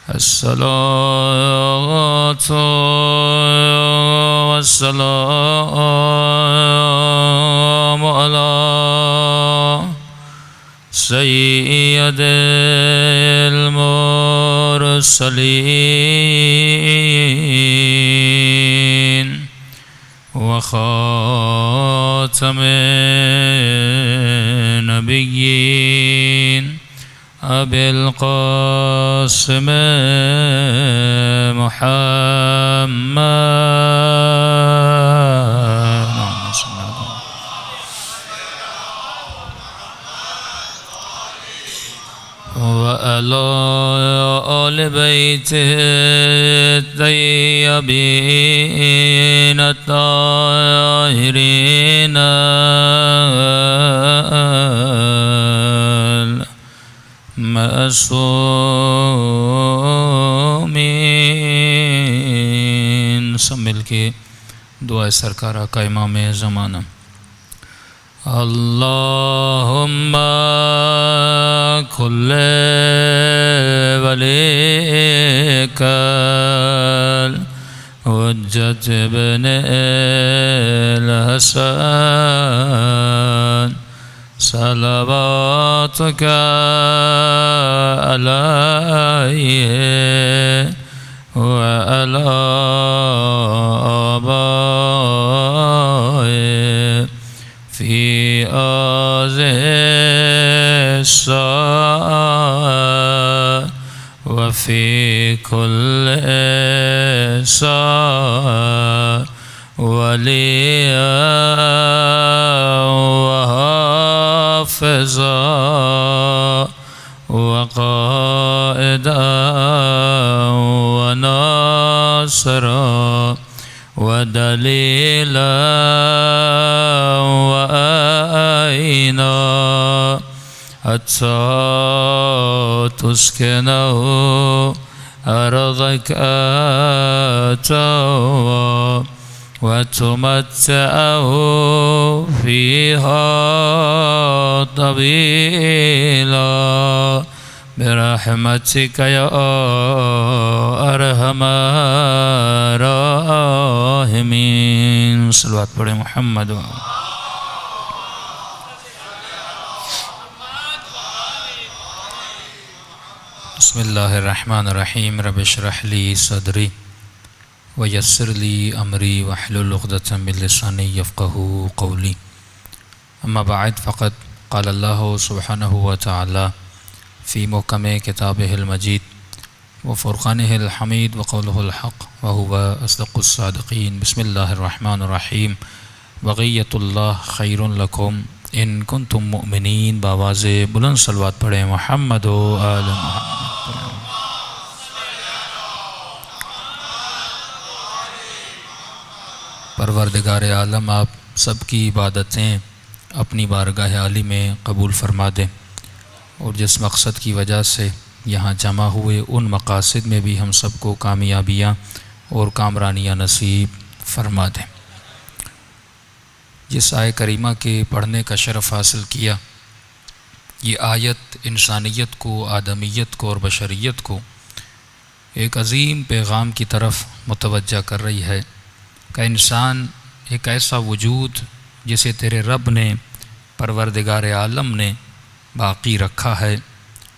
अस्सलातु वस्सलामु अला सय्यिदिल मुरसलीन व खातमिन नबिय्यीन अबिल क़ासिम मुहम्मद व अला आलि बैतिहि अत्तय्यबीन अत्ताहिरीन मासूमीन। सब मिल के दुआ सरकार आका इमाम ज़माना। अल्लाहुम्मा कुल्ले वलीकल हुज्जत इब्निल हसन सलवातुका अलैहि व अला आबाइहि फ़ी हाज़िहि अस्साअ व फ़ी कुल्लि साअ वलिय्यन व हाफ़िज़ा व क़ाइदन व नासिरा व दलीलन व आइना हत्ता तुस्किनहु अर्ज़का व तुमत्तिअहु फ़ीहा तवीला बिरहमतिका या अरहमर राहिमीन। सल्लल्लाहु अलैहि मुहम्मद। बिस्मिल्लाहिर्रहमानिर्रहीम। रब्बि इश्रह ली सदरी व यस्सिर ली अमरी वहलुल उक़दतम मिन लिसानी यफ़क़हू क़ौली। अम्मा बअद फ़क़द क़ाल अल्लाहु सुब्हानहु व तआला फ़ी मुहकमे किताबिहिल मजीद व फ़ुरक़ानिहिल हमीद व क़ौलुहुल हक़ व हुवा अस्दक़ुस सादिक़ीन। बिस्मिल्लाहिर्रहमानिर्रहीम। बक़ियतुल्लाह ख़ैरुन लकुम इन कुन्तुम मुअमिनीन। बावाज़े बुलंद सलवात पढ़ें मुहम्मद व आल मुहम्मद। परवरदिगार आलम आप सबकी इबादतें अपनी बारगाह आली में कबूल फ़रमा दें और जिस मकसद की वजह से यहाँ जमा हुए उन मकासद में भी हम सबको कामयाबियाँ और कामरानियाँ नसीब फ़रमा दें। जिस आय करीमा के पढ़ने का शरफ़ हासिल किया, ये आयत इंसानियत को, आदमियत को और बशरियत को एक अज़ीम पैगाम की तरफ मुतवज्जा कर रही है कि इंसान एक ऐसा वजूद जिसे तेरे रब ने, परवरदिगार आलम ने बाक़ी रखा है,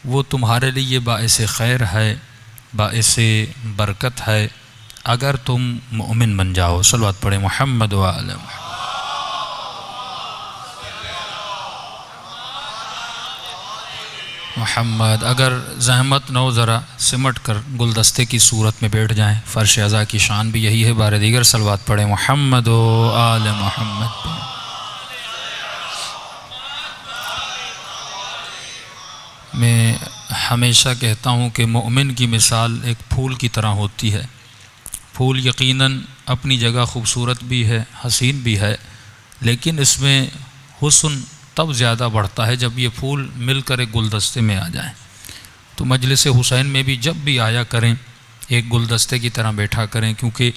वो तुम्हारे लिए बाइसे खैर है, बाइसे बरकत है अगर तुम मोमिन बन जाओ। सल्लल्लाहु पढ़े मुहम्मद व आले मुहम्मद। अगर ज़हमत न हो ज़रा सिमट कर गुलदस्ते की सूरत में बैठ जाएं। फ़र्श अज़ा की शान भी यही है। बार दीगर सलवात पढ़े मुहम्मद व आले मुहम्मद। मैं हमेशा कहता हूँ कि मोमिन की मिसाल एक फूल की तरह होती है। फूल यकीनन अपनी जगह ख़ूबसूरत भी है, हसीन भी है, लेकिन इसमें हुस्न तब ज़्यादा बढ़ता है जब ये फूल मिलकर एक गुलदस्ते में आ जाएं। तो मजलिस हुसैन में भी जब भी आया करें एक गुलदस्ते की तरह बैठा करें, क्योंकि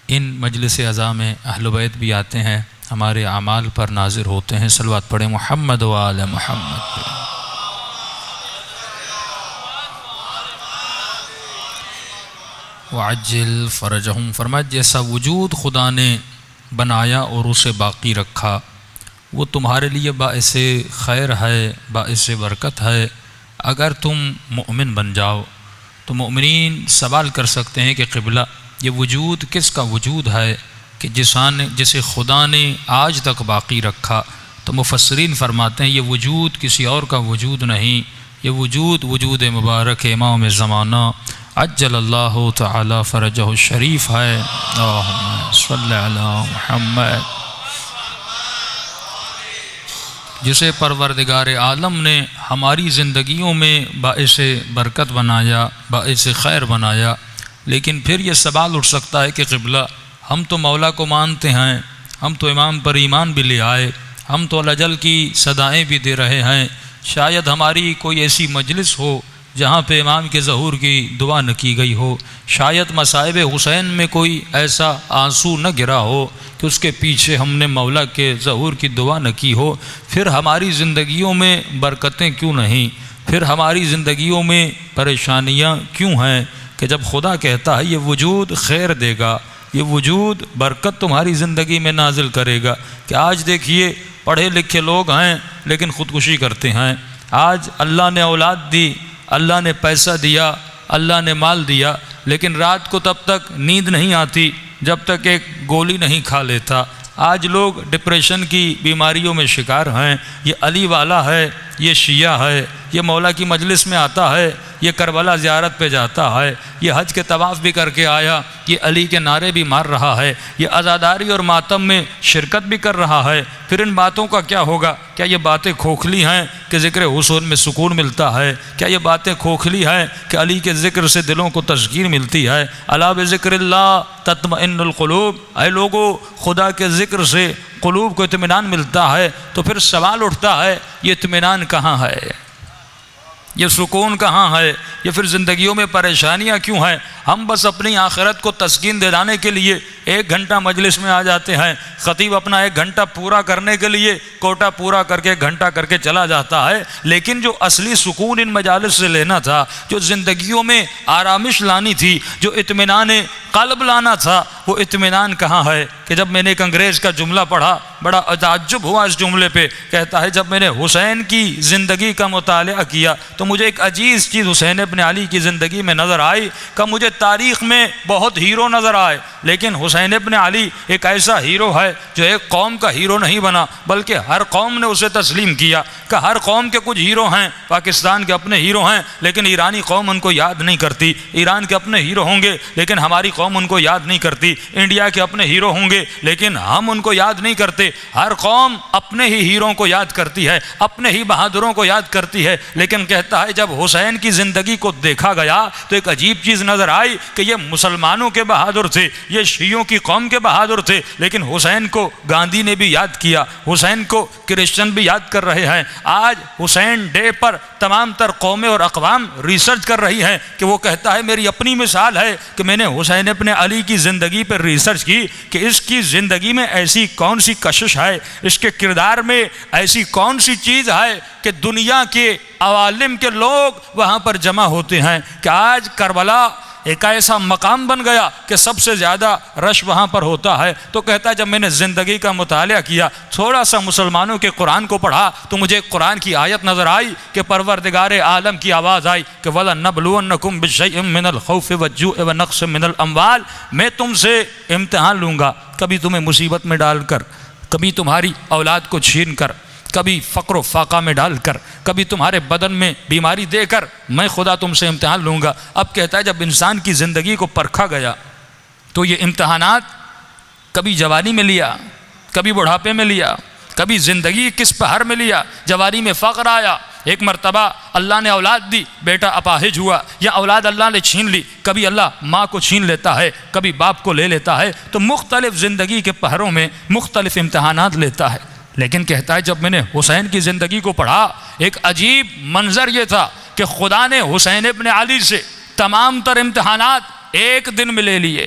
इन मजलिस अज़ा में अहल बैत भी आते हैं, हमारे आमाल पर नाजिर होते हैं। सलवात पढ़े मुहम्मद व आले मुहम्मद। वअज्जिल फ़रजहुम, फरमाया जैसा वजूद खुदा ने बनाया और उसे बाकी रखा वो तुम्हारे लिए बाइस खैर है, बाइस बरकत है अगर तुम मोमिन बन जाओ। तो मोमिनीन सवाल कर सकते हैं कि क़िबला ये वजूद किसका वजूद है कि जिसे खुदा ने आज तक बाकी रखा। तो मुफस्सिरीन फरमाते हैं ये वजूद किसी और का वजूद नहीं, ये वजूद मुबारक इमाम ज़माना अज्जलल्लाहु तआला फ़रजहु शरीफ है। अल्लाहुम्मा सल्लि अला मुहम्मद, जिसे परवरदिगार आलम ने हमारी ज़िंदगियों में बाइस बरकत बनाया, बाइस खैर बनाया। लेकिन फिर ये सवाल उठ सकता है कि क़िबला हम तो मौला को मानते हैं, हम तो इमाम पर ईमान भी ले आए, हम तो अल-अजल की सदाएँ भी दे रहे हैं, शायद हमारी कोई ऐसी मजलिस हो जहाँ पे इमाम के ज़हूर की दुआ न की गई हो, शायद मसाइब हुसैन में कोई ऐसा आंसू न गिरा हो कि उसके पीछे हमने मौला के ज़हूर की दुआ न की हो। फिर हमारी ज़िंदगियों में बरकतें क्यों नहीं, फिर हमारी ज़िंदगियों में परेशानियाँ क्यों हैं कि जब खुदा कहता है ये वजूद खैर देगा, ये वजूद बरकत तुम्हारी ज़िंदगी में नाजिल करेगा। कि आज देखिए पढ़े लिखे लोग हैं लेकिन ख़ुदकुशी करते हैं। आज अल्लाह ने औलाद दी, अल्लाह ने पैसा दिया, अल्लाह ने माल दिया, लेकिन रात को तब तक नींद नहीं आती जब तक एक गोली नहीं खा लेता। आज लोग डिप्रेशन की बीमारियों में शिकार हैं। ये अली वाला है, ये शिया है, ये मौला की मजलिस में आता है, ये करबला ज़ियारत पे जाता है, ये हज के तवाफ़ भी करके आया, ये अली के नारे भी मार रहा है, ये आज़ादारी और मातम में शिरकत भी कर रहा है। फिर इन बातों का क्या होगा? क्या ये बातें खोखली हैं कि ज़िक्र हुसैन में सुकून मिलता है? क्या ये बातें खोखली हैं कि अली के ज़िक्र से दिलों को तस्कीन मिलती है? अला बिज़िक्रिल्लाह तत्मइन्नुल क़ुलूब, ऐ लोगो खुदा के ज़िक्र से क़ुलूब को इत्मीनान मिलता है। तो फिर सवाल उठता है ये इत्मीनान कहाँ है, ये सुकून कहाँ है, ये फिर ज़िंदगियों में परेशानियाँ क्यों हैं? हम बस अपनी आखिरत को तस्कीन दिलाने के लिए 1 घंटा मजलिस में आ जाते हैं, ख़तीब अपना 1 घंटा पूरा करने के लिए कोटा पूरा करके 1 घंटा करके चला जाता है। लेकिन जो असली सुकून इन मजालिस से लेना था, जो ज़िंदगियों में आरामिश लानी थी, जो इत्मीनान क़ल्ब लाना था, वो इत्मीनान कहाँ है? कि जब मैंने एक अंग्रेज़ का जुमला पढ़ा, बड़ा ताज्जुब हुआ इस जुमले पे। कहता है जब मैंने हुसैन की ज़िंदगी का मुतालिया किया तो मुझे एक अजीज़ चीज़ हुसैन इब्न अली की ज़िंदगी में नज़र आई। कि मुझे तारीख़ में बहुत हीरो नज़र आए, लेकिन हुसैन इब्न अली एक ऐसा हीरो है जो एक कौम का हीरो नहीं बना, बल्कि हर कौम ने उसे तस्लीम किया। कि हर कौम के कुछ हीरो हैं, पाकिस्तान के अपने हीरो हैं लेकिन ईरानी कौम उनको याद नहीं करती, ईरान के अपने हीरो होंगे लेकिन हमारी कौम उनको याद नहीं करती, इंडिया के अपने हीरो होंगे लेकिन हम उनको याद नहीं करते। हर कौम अपने ही हीरों को याद करती है, अपने ही बहादुरों को याद करती है। लेकिन कहता है जब हुसैन की ज़िंदगी को देखा गया तो एक अजीब चीज़ नज़र आई कि ये मुसलमानों के बहादुर थे, ये शियों की कौम के बहादुर थे, लेकिन हुसैन को गांधी ने भी याद किया, हुसैन को क्रिश्चियन भी याद कर रहे हैं। आज हुसैन डे पर तमाम तर कौमें और अक़वाम रिसर्च कर रही हैं कि वो कहता है मेरी अपनी मिसाल है कि मैंने हुसैन अपने अली की ज़िंदगी पर रिसर्च की कि इसकी ज़िंदगी में ऐसी कौन सी कशिश है, इसके किरदार में ऐसी कौन सी चीज़ है कि दुनिया के अवालिम के लोग वहाँ पर जमा होते हैं। कि आज करबला एक ऐसा मकाम बन गया कि सबसे ज़्यादा रश वहाँ पर होता है। तो कहता है जब मैंने ज़िंदगी का मुतालिया किया, थोड़ा सा मुसलमानों के कुरान को पढ़ा तो मुझे कुरान की आयत नज़र आई कि परवरदिगार आलम की आवाज़ आई कि वला नबलुवन्नकुम बिशैइन मिनल खौफ़ि वज्जूइ व नक़्सिम मिनल अम्वाल, मैं तुमसे इम्तिहान लूँगा, कभी तुम्हें मुसीबत में डालकर, कभी तुम्हारी औलाद को छीन कर, कभी फ़क्र व फाका में डालकर, कभी तुम्हारे बदन में बीमारी देकर मैं खुदा तुमसे इम्तिहान लूँगा। अब कहता है जब इंसान की ज़िंदगी को परखा गया तो ये इम्तहानात कभी जवानी में लिया, कभी बुढ़ापे में लिया, कभी ज़िंदगी किस पहर में लिया। जवानी में फ़क्र आया, एक मरतबा अल्लाह ने औलाद दी, बेटा अपाहिज हुआ, या औलाद अल्लाह ने छीन ली। कभी अल्लाह माँ को छीन लेता है, कभी बाप को ले लेता है। तो मुख्तलिफ़ ज़िंदगी के पहरों में मुख्तलिफ़ इम्तहानात लेता है। लेकिन कहता है जब मैंने हुसैन की ज़िंदगी को पढ़ा, एक अजीब मंज़र ये था कि खुदा ने हुसैन इब्न अली से तमाम तर इम्तहानात एक दिन में ले लिए।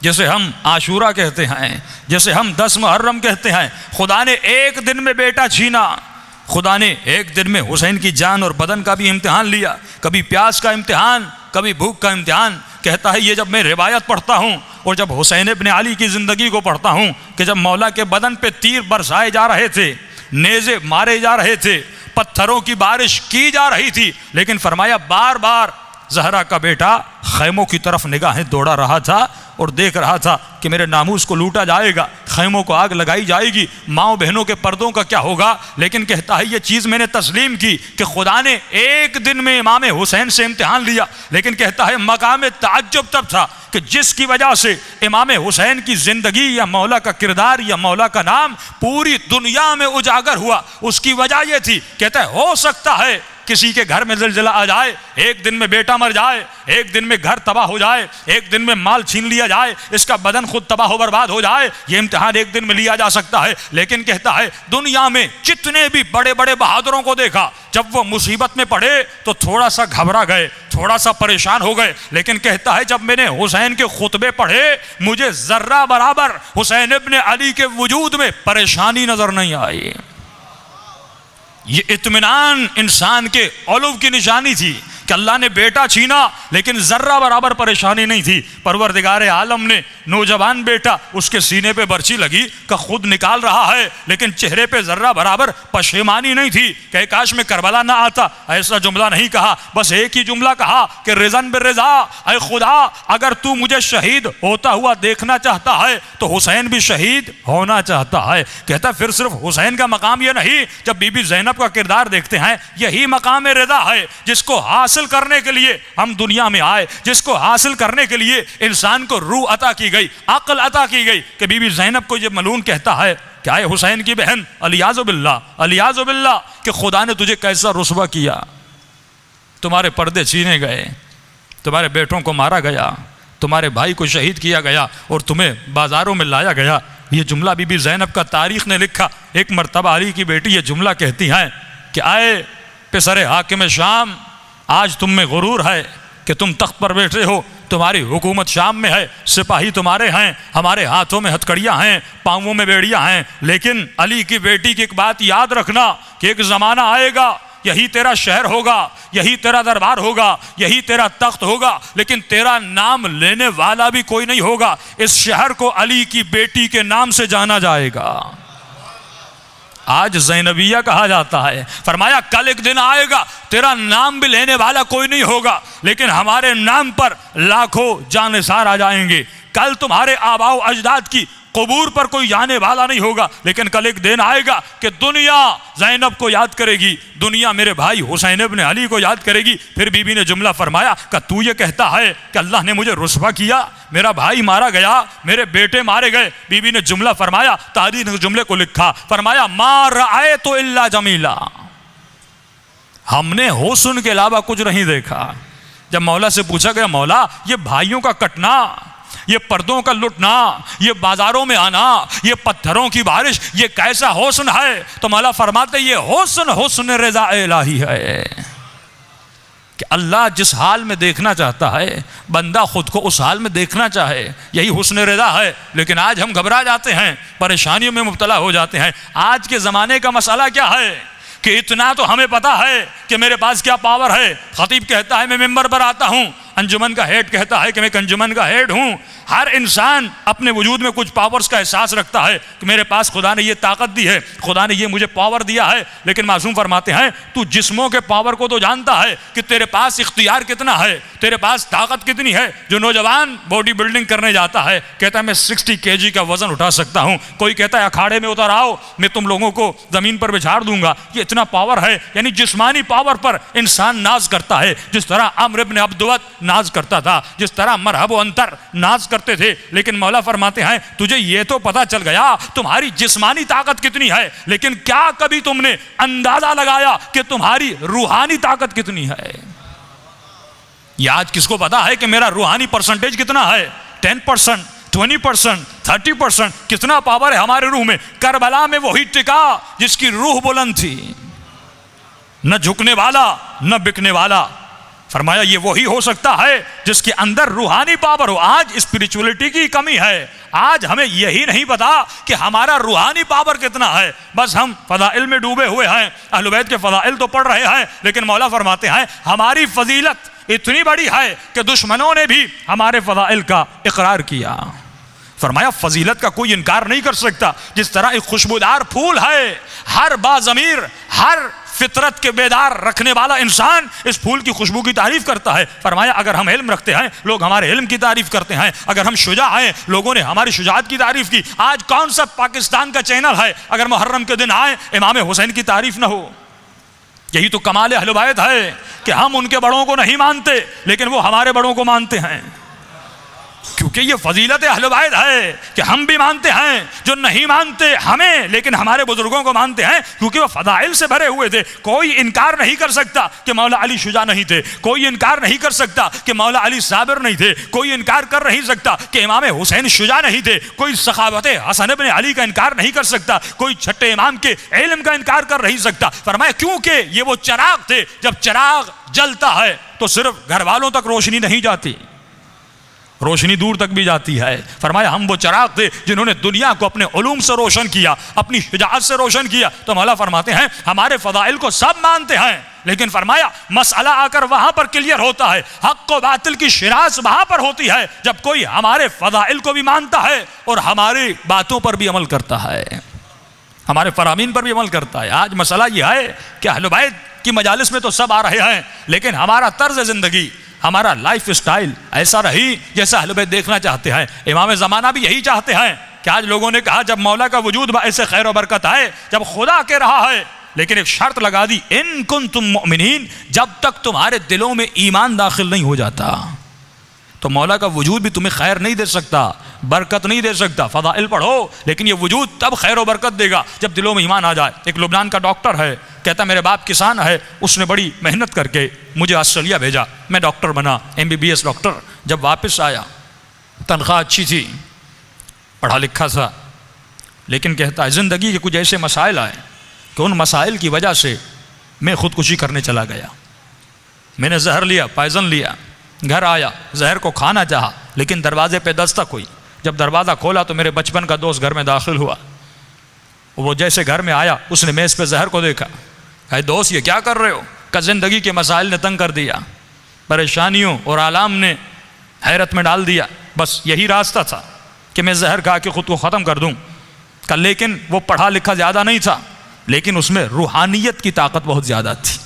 जैसे हम आशूरा कहते हैं, जैसे हम 10 मुहर्रम कहते हैं, खुदा ने एक दिन में बेटा छीना, खुदा ने एक दिन में हुसैन की जान और बदन का भी इम्तिहान लिया। कभी प्यास का इम्तिहान, कभी भूख का इम्तिहान, कहता है ये जब मैं रिवायत पढ़ता हूँ और जब हुसैन इब्न अली की ज़िंदगी को पढ़ता हूँ कि जब मौला के बदन पे तीर बरसाए जा रहे थे, नेज़े मारे जा रहे थे, पत्थरों की बारिश की जा रही थी, लेकिन फरमाया बार बार ज़हरा का बेटा खैमों की तरफ निगाहें दौड़ा रहा था और देख रहा था कि मेरे नामूस को लूटा जाएगा, खैमों को आग लगाई जाएगी, माओ बहनों के पर्दों का क्या होगा। लेकिन कहता है ये चीज़ मैंने तस्लीम की कि खुदा ने एक दिन में इमाम हुसैन से इम्तिहान लिया। लेकिन कहता है मकाम ताज्जुब तब था कि जिसकी वजह से इमाम हुसैन की ज़िंदगी या मौला का किरदार या मौला का नाम पूरी दुनिया में उजागर हुआ, उसकी वजह यह थी। कहता है हो सकता है किसी के घर में ज़िलज़िला आ जाए, एक दिन में बेटा मर जाए, एक दिन में घर तबाह हो जाए, एक दिन में माल छीन लिया जाए, इसका बदन खुद तबाह हो बर्बाद हो जाए, ये इम्तिहान एक दिन में लिया जा सकता है। लेकिन कहता है दुनिया में जितने भी बड़े बड़े बहादुरों को देखा, जब वो मुसीबत में पड़े तो थोड़ा सा घबरा गए, थोड़ा सा परेशान हो गए। लेकिन कहता है जब मैंने हुसैन के खुतबे पढ़े मुझे जर्रा बराबर हुसैन इब्न अली के वजूद में परेशानी नजर नहीं आई। ये इत्मीनान इंसान के औलूब की निशानी थी कि अल्लाह ने बेटा छीना लेकिन जर्रा बराबर परेशानी नहीं थी। परवरदिगार आलम ने नौजवान बेटा उसके सीने पे बर्छी लगी का खुद निकाल रहा है, लेकिन चेहरे पे जर्रा बराबर पशेमानी नहीं थी कि काश में करबला ना आता। ऐसा जुमला नहीं कहा, बस एक ही जुमला कहा कि रिजन बिर्रिजा, ऐ खुदा अगर तू मुझे शहीद होता हुआ देखना चाहता है तो हुसैन भी शहीद होना चाहता है। कहता फिर सिर्फ हुसैन का मकाम यह नहीं, जब बीबी ज़ैनब का किरदार देखते हैं यही मकाम रिदा है जिसको हासिल करने के लिए हम दुनिया में आए, जिसको हासिल करने के लिए इंसान को रूह अता की गई, अक्ल अता की गई। कि बीबी ज़ैनब को ये मलून कहता है कि आए हुसैन की बहन अलियाज़ु बिल्लाह कि खुदा ने तुझे कैसा रुस्वा किया, तुम्हारे पर्दे छीने गए, तुम्हारे बेटों को मारा गया, तुम्हारे भाई को शहीद किया गया और तुम्हें बाजारों में लाया गया। ये जुमला बीबी ज़ैनब का तारीख ने लिखा। एक मरतबा अली की बेटी ये जुमला कहती हैं कि आए पिसरे हाकिम शाम, आज तुम में गुरूर है कि तुम तख्त पर बैठे हो, तुम्हारी हुकूमत शाम में है, सिपाही तुम्हारे हैं, हमारे हाथों में हथकड़ियाँ हैं, पाँवों में बेड़ियाँ हैं। लेकिन अली की बेटी की एक बात याद रखना कि एक ज़माना आएगा, यही तेरा शहर होगा, यही तेरा दरबार होगा, यही तेरा तख्त होगा, लेकिन तेरा नाम लेने वाला भी कोई नहीं होगा। इस शहर को अली की बेटी के नाम से जाना जाएगा। आज ज़ैनबिया कहा जाता है। फरमाया कल एक दिन आएगा तेरा नाम भी लेने वाला कोई नहीं होगा, लेकिन हमारे नाम पर लाखों जानिसार आ जाएंगे। कल तुम्हारे आबाओ अजदाद की कबूर पर कोई जाने वाला नहीं होगा, लेकिन कल एक दिन आएगा कि दुनिया ज़ैनब को याद करेगी, दुनिया मेरे भाई हुसैन इब्न अली को याद करेगी। फिर बीबी ने जुमला फरमाया कि तू ये कहता है कि अल्लाह ने मुझे रुस्वा किया, मेरा भाई मारा गया, मेरे बेटे मारे गए। बीबी ने जुमला फरमाया, तारीख ने जुमले को लिखा, फरमाया मा रआए तो इल्ला जमीला, हमने हुस्न के अलावा कुछ नहीं देखा। जब मौला से पूछा गया मौला ये भाइयों का कटना, ये पर्दों का लुटना, ये बाजारों में आना, ये पत्थरों की बारिश, ये कैसा हुस्न है, तो मौला फरमाते ये हुस्न रज़ा इलाही है कि अल्लाह जिस हाल में देखना चाहता है बंदा खुद को उस हाल में देखना चाहे, यही हुस्न रज़ा है। लेकिन आज हम घबरा जाते हैं, परेशानियों में मुब्तला हो जाते हैं। आज के ज़माने का मसला क्या है कि इतना तो हमें पता है कि मेरे पास क्या पावर है। खतीब कहता है मैं मिंबर पर आता हूँ, अंजुमन का हेड कहता है कि मैं अंजुमन का हेड हूँ। हर इंसान अपने वजूद में कुछ पावर्स का एहसास रखता है कि मेरे पास खुदा ने ये ताकत दी है, खुदा ने ये मुझे पावर दिया है। लेकिन मासूम फरमाते हैं तू जिस्मों के पावर को तो जानता है कि तेरे पास इख्तियार कितना है, तेरे पास ताकत कितनी है। जो नौजवान बॉडी बिल्डिंग करने जाता है कहता है मैं 60 kg का वजन उठा सकता हूँ, कोई कहता है अखाड़े में उतर आओ मैं तुम लोगों को ज़मीन पर बिछाड़ दूंगा, ये इतना पावर है। यानी जिस्मानी पावर पर इंसान नाज करता है, जिस तरह अम्र इब्न अब्दुवत नाज करता था, जिस तरह मरहब व अंतर नाज करते थे। लेकिन मौला फरमाते हैं तुझे ये तो पता चल गया तुम्हारी जिस्मानी ताकत कितनी है, लेकिन क्या कभी तुमने अंदाजा लगाया कि तुम्हारी रूहानी ताकत कितनी है? ये आज किसको पता है कि मेरा रूहानी परसेंटेज कितना है? 10%, 20%, 30%, कितना पावर है हमारे रूह में। करबला में वही टिका जिसकी रूह बुलंद थी, न झुकने वाला न बिकने वाला। फरमाया ये वही हो सकता है जिसके अंदर रूहानी पावर हो। आज स्पिरिचुअलिटी की कमी है, आज हमें यही नहीं पता कि हमारा रूहानी पावर कितना है। बस हम फदाइल में डूबे हुए हैं, अहले बैत के फदाइल तो पढ़ रहे हैं, लेकिन मौला फरमाते हैं हमारी फजीलत इतनी बड़ी है कि दुश्मनों ने भी हमारे फज़ाइल का इकरार किया। फरमाया फजीलत का कोई इनकार नहीं कर सकता। जिस तरह एक खुशबूदार फूल है, हर बाज़मीर, हर फितरत के बेदार रखने वाला इंसान इस फूल की खुशबू की तारीफ करता है। फरमाया अगर हम इल्म रखते हैं, लोग हमारे इल्म की तारीफ करते हैं। अगर हम शुजा हैं, लोगों ने हमारी शुजात की तारीफ की। आज कौन सा पाकिस्तान का चैनल है अगर मुहर्रम के दिन आए इमाम हुसैन की तारीफ ना हो? यही तो कमाल अहले बैत है कि हम उनके बड़ों को नहीं मानते लेकिन वो हमारे बड़ों को मानते हैं। क्योंकि ये फजीलत अहले बैत है कि हम भी मानते हैं, जो नहीं मानते हमें लेकिन हमारे बुजुर्गों को मानते हैं, क्योंकि वो फदाइल से भरे हुए थे। कोई इनकार नहीं कर सकता कि मौला अली शुजा नहीं थे, कोई इनकार नहीं कर सकता कि मौला अली साबिर नहीं थे, कोई इनकार कर नहीं सकता कि इमाम हुसैन शुजा नहीं थे, कोई सखावत हसन इब्न अली का इनकार नहीं कर सकता, कोई छठे इमाम के इल्म का इनकार कर नहीं सकता। फरमाया क्योंकि ये वो चिराग थे, जब चिराग जलता है तो सिर्फ घर वालों तक रोशनी नहीं जाती, रोशनी दूर तक भी जाती है। फरमाया हम वो चिराग थे जिन्होंने दुनिया को अपने उलूम से रोशन किया, अपनी शुजाअत से रोशन किया। तो मौला फरमाते हैं हमारे फदाइल को सब मानते हैं, लेकिन फरमाया मसला आकर वहां पर क्लियर होता है, हक व बातिल की शिराज वहां पर होती है जब कोई हमारे फदाइल को भी मानता है और हमारी बातों पर भी अमल करता है, हमारे फरामीन पर भी अमल करता है। आज मसला यह है कि अहले बैत की मजालिस में तो सब आ रहे हैं, लेकिन हमारा तर्ज जिंदगी, हमारा लाइफ स्टाइल ऐसा रही जैसा अहले बैत देखना चाहते हैं। इमाम ज़माना भी यही चाहते हैं कि आज लोगों ने कहा जब मौला का वजूद ऐसे खैर व बरकत है, जब खुदा के रहा है, लेकिन एक शर्त लगा दी, इन कुंतुम मुमिनीन, जब तक तुम्हारे दिलों में ईमान दाखिल नहीं हो जाता तो मौला का वजूद भी तुम्हें खैर नहीं दे सकता, बरकत नहीं दे सकता। फदाइल पढ़ो लेकिन ये वजूद तब खैर व बरकत देगा जब दिलों में ईमान आ जाए। एक लुबनान का डॉक्टर है, कहता मेरे बाप किसान है, उसने बड़ी मेहनत करके मुझे ऑस्ट्रेलिया भेजा, मैं डॉक्टर बना, MBBS डॉक्टर। जब वापस आया तनख्वाह अच्छी थी, पढ़ा लिखा था, लेकिन कहता है ज़िंदगी के कुछ ऐसे मसाइल आए कि उन मसाइल की वजह से मैं ख़ुदकुशी करने चला गया। मैंने जहर लिया, पॉइज़न लिया, घर आया, जहर को खाना चाहा, लेकिन दरवाजे पे दस्तक हुई। जब दरवाज़ा खोला तो मेरे बचपन का दोस्त घर में दाखिल हुआ। वो जैसे घर में आया उसने मेज़ पे जहर को देखा, है दोस्त ये क्या कर रहे हो? का ज़िंदगी के मसाइल ने तंग कर दिया, परेशानियों और आलाम ने हैरत में डाल दिया, बस यही रास्ता था कि मैं जहर खा के ख़ुद को ख़त्म कर दूँ। का लेकिन वो पढ़ा लिखा ज़्यादा नहीं था, लेकिन उसमें रूहानियत की ताकत बहुत ज़्यादा थी,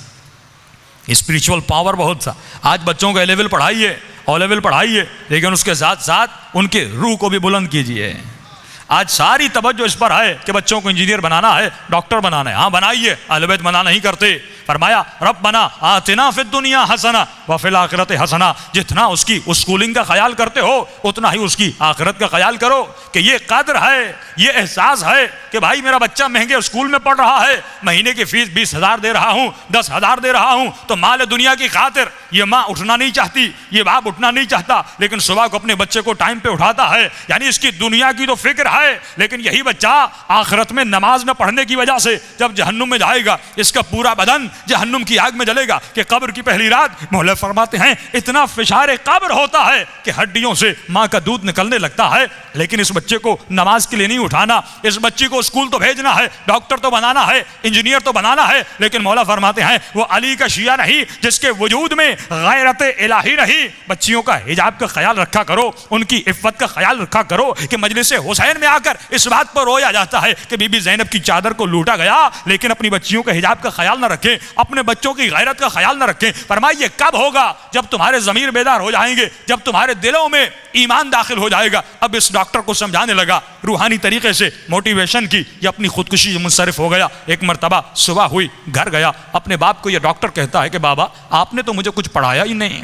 स्पिरिचुअल पावर बहुत था। आज बच्चों को A लेवल पढ़ाइए, O लेवल पढ़ाइए, लेकिन उसके साथ साथ उनके रूह को भी बुलंद कीजिए। आज सारी तवज्जो इस पर है कि बच्चों को इंजीनियर बनाना है, डॉक्टर बनाना है। हाँ बनाइए, अहले बैत मना नहीं करते। फरमाया रब्बना आतिना फिद दुनिया हसना व फिल आखिरत हसना। जितना उसकी स्कूलिंग का ख्याल करते हो उतना ही उसकी आखिरत का ख्याल करो कि ये कदर है, ये एहसास है कि भाई मेरा बच्चा महंगे स्कूल में पढ़ रहा है, महीने की फीस 20,000 दे रहा हूँ, 10,000 दे रहा हूँ, तो माल दुनिया की खातिर ये माँ उठना नहीं चाहती, ये बाप उठना नहीं चाहता, लेकिन सुबह को अपने बच्चे को टाइम पे उठाता है। यानी इसकी दुनिया की तो फिक्र है, लेकिन यही बच्चा आखिरत में नमाज न पढ़ने की वजह से जब जहन्नुम में जाएगा, इसका पूरा बदन जहन्नुम की आग में जलेगा। कि कब्र की पहली रात मौला फरमाते हैं इतना फिशारे कब्र होता है कि हड्डियों से माँ का दूध निकलने लगता है, लेकिन इस बच्चे को नमाज के लिए नहीं उठाना, इस बच्चे को स्कूल तो भेजना है, डॉक्टर तो बनाना है, इंजीनियर तो बनाना है, लेकिन मौला फरमाते हैं वो अली का शिया नहीं जिसके वजूद में गैरत इलाही नहीं। बच्चियों का हिजाब का ख्याल रखा करो, उनकी इफ़्फ़त का ख्याल रखा करो। कि मजलिस हुसैन में आकर इस बात पर रोया जाता है कि बीबी ज़ैनब की चादर को लूटा गया, लेकिन अपनी बच्चियों के हिजाब का ख्याल न रखें, अपने बच्चों की गैरत का ख्याल न रखें। फरमाइए कब होगा? जब तुम्हारे ज़मीर बेदार हो जाएंगे, जब तुम्हारे दिलों में ईमान दाखिल हो जाएगा। अब इस डॉक्टर को समझाने लगा रूहानी तरीके से, मोटिवेशन की, ये अपनी खुदकुशी से मुनसरिफ हो गया। एक मरतबा सुबह हुई, घर गया, अपने बाप को ये डॉक्टर कहता है कि बाबा आपने तो मुझे कुछ पढ़ाया ही नहीं,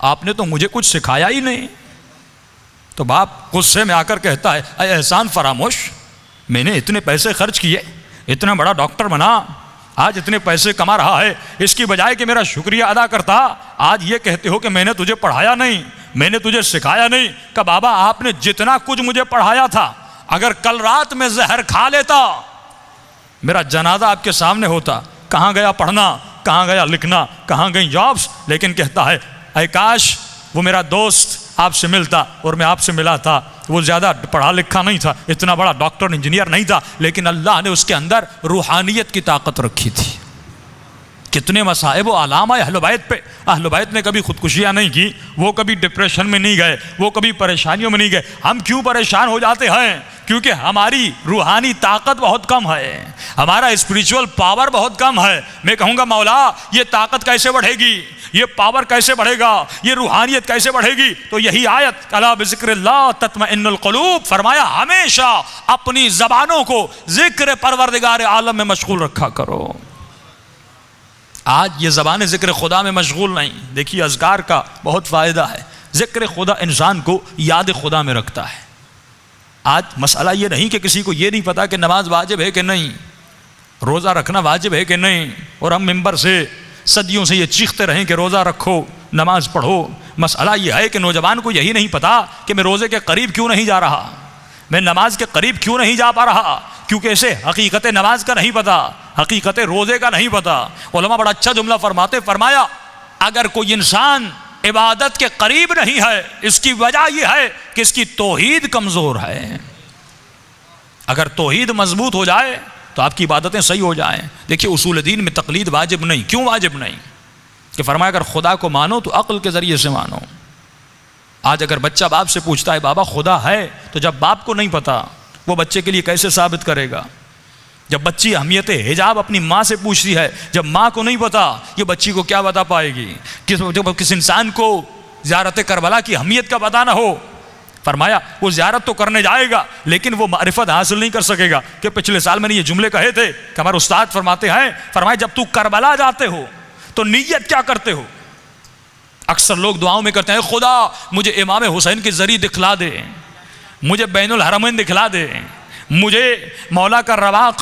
आपने तो मुझे कुछ सिखाया ही नहीं। तो बाप गुस्से में आकर कहता है अरे एहसान फरामोश, मैंने इतने पैसे खर्च किए, इतना बड़ा डॉक्टर बना, आज इतने पैसे कमा रहा है, इसकी बजाय कि मेरा शुक्रिया अदा करता, आज ये कहते हो कि मैंने तुझे पढ़ाया नहीं, मैंने तुझे सिखाया नहीं। कि बाबा आपने जितना कुछ मुझे पढ़ाया था, अगर कल रात में जहर खा लेता, मेरा जनाजा आपके सामने होता। कहाँ गया पढ़ना, कहाँ गया लिखना, कहाँ गई जॉब्स? लेकिन कहता है ऐ काश वो मेरा दोस्त आपसे मिलता और मैं आपसे मिला था। वो ज़्यादा पढ़ा लिखा नहीं था, इतना बड़ा डॉक्टर इंजीनियर नहीं था, लेकिन अल्लाह ने उसके अंदर रूहानियत की ताकत रखी थी। कितने मसाइब व आलाम आए अहले बैत पे। अहले बैत ने कभी खुदकुशियाँ नहीं की, वो कभी डिप्रेशन में नहीं गए, वो कभी परेशानियों में नहीं गए। हम क्यों परेशान हो जाते हैं? क्योंकि हमारी रूहानी ताकत बहुत कम है, हमारा स्पिरिचुअल पावर बहुत कम है। मैं कहूँगा मौला ये ताकत कैसे बढ़ेगी, ये पावर कैसे बढ़ेगा, ये रूहानियत कैसे बढ़ेगी? तो यही आयत अला बिज़िक्रिल्लाह तत्मइन्नुल क़ुलूब, फरमाया हमेशा अपनी ज़बानों को ज़िक्र परवरदिगार आलम में मशगूल रखा करो। आज ये ज़बान ज़िक्र खुदा में मशगूल नहीं। देखिए अज़कार का बहुत फ़ायदा है, ज़िक्र खुदा इंसान को याद खुदा में रखता है। आज मसला ये नहीं कि किसी को ये नहीं पता कि नमाज वाजिब है कि नहीं, रोज़ा रखना वाजिब है कि नहीं, और हम मिंबर से सदियों से ये चीखते रहें कि रोज़ा रखो, नमाज पढ़ो। मसला ये है कि नौजवान को यही नहीं पता कि मैं रोज़े के करीब क्यों नहीं जा रहा, मैं नमाज के करीब क्यों नहीं जा पा रहा, क्योंकि इसे हकीकत नमाज का नहीं पता, हकीकत रोज़े का नहीं पता। उलमा बड़ा अच्छा जुमला फरमाते, फरमाया अगर कोई इंसान इबादत के करीब नहीं है, इसकी वजह यह है कि इसकी तौहीद कमज़ोर है। अगर तौहीद मजबूत हो जाए तो आपकी इबादतें सही हो जाएं। देखिए उसूल दीन में तकलीद वाजिब नहीं। क्यों वाजिब नहीं? कि फरमाया अगर खुदा को मानो तो अक्ल के ज़रिए से मानो। आज अगर बच्चा बाप से पूछता है बाबा खुदा है, तो जब बाप को नहीं पता वो बच्चे के लिए कैसे साबित करेगा? जब बच्ची अहमियत हिजाब अपनी माँ से पूछती है, जब माँ को नहीं पता, ये बच्ची को क्या बता पाएगी? किस इंसान को ज़ियारत करबला की अहमियत का पता ना हो, फरमाया वो ज़ियारत तो करने जाएगा लेकिन वो मारिफत हासिल नहीं कर सकेगा। कि पिछले साल मैंने ये जुमले कहे थे कि हमारे उस्ताद फरमाते हैं, फरमाया जब तू करबला जाते हो तो नीयत क्या करते हो? अक्सर लोग दुआओं में करते हैं खुदा मुझे इमाम हुसैन की ज़री दिखला दे, मुझे बैनुल हरमैन दिखला दे, मुझे मौला का रवाक़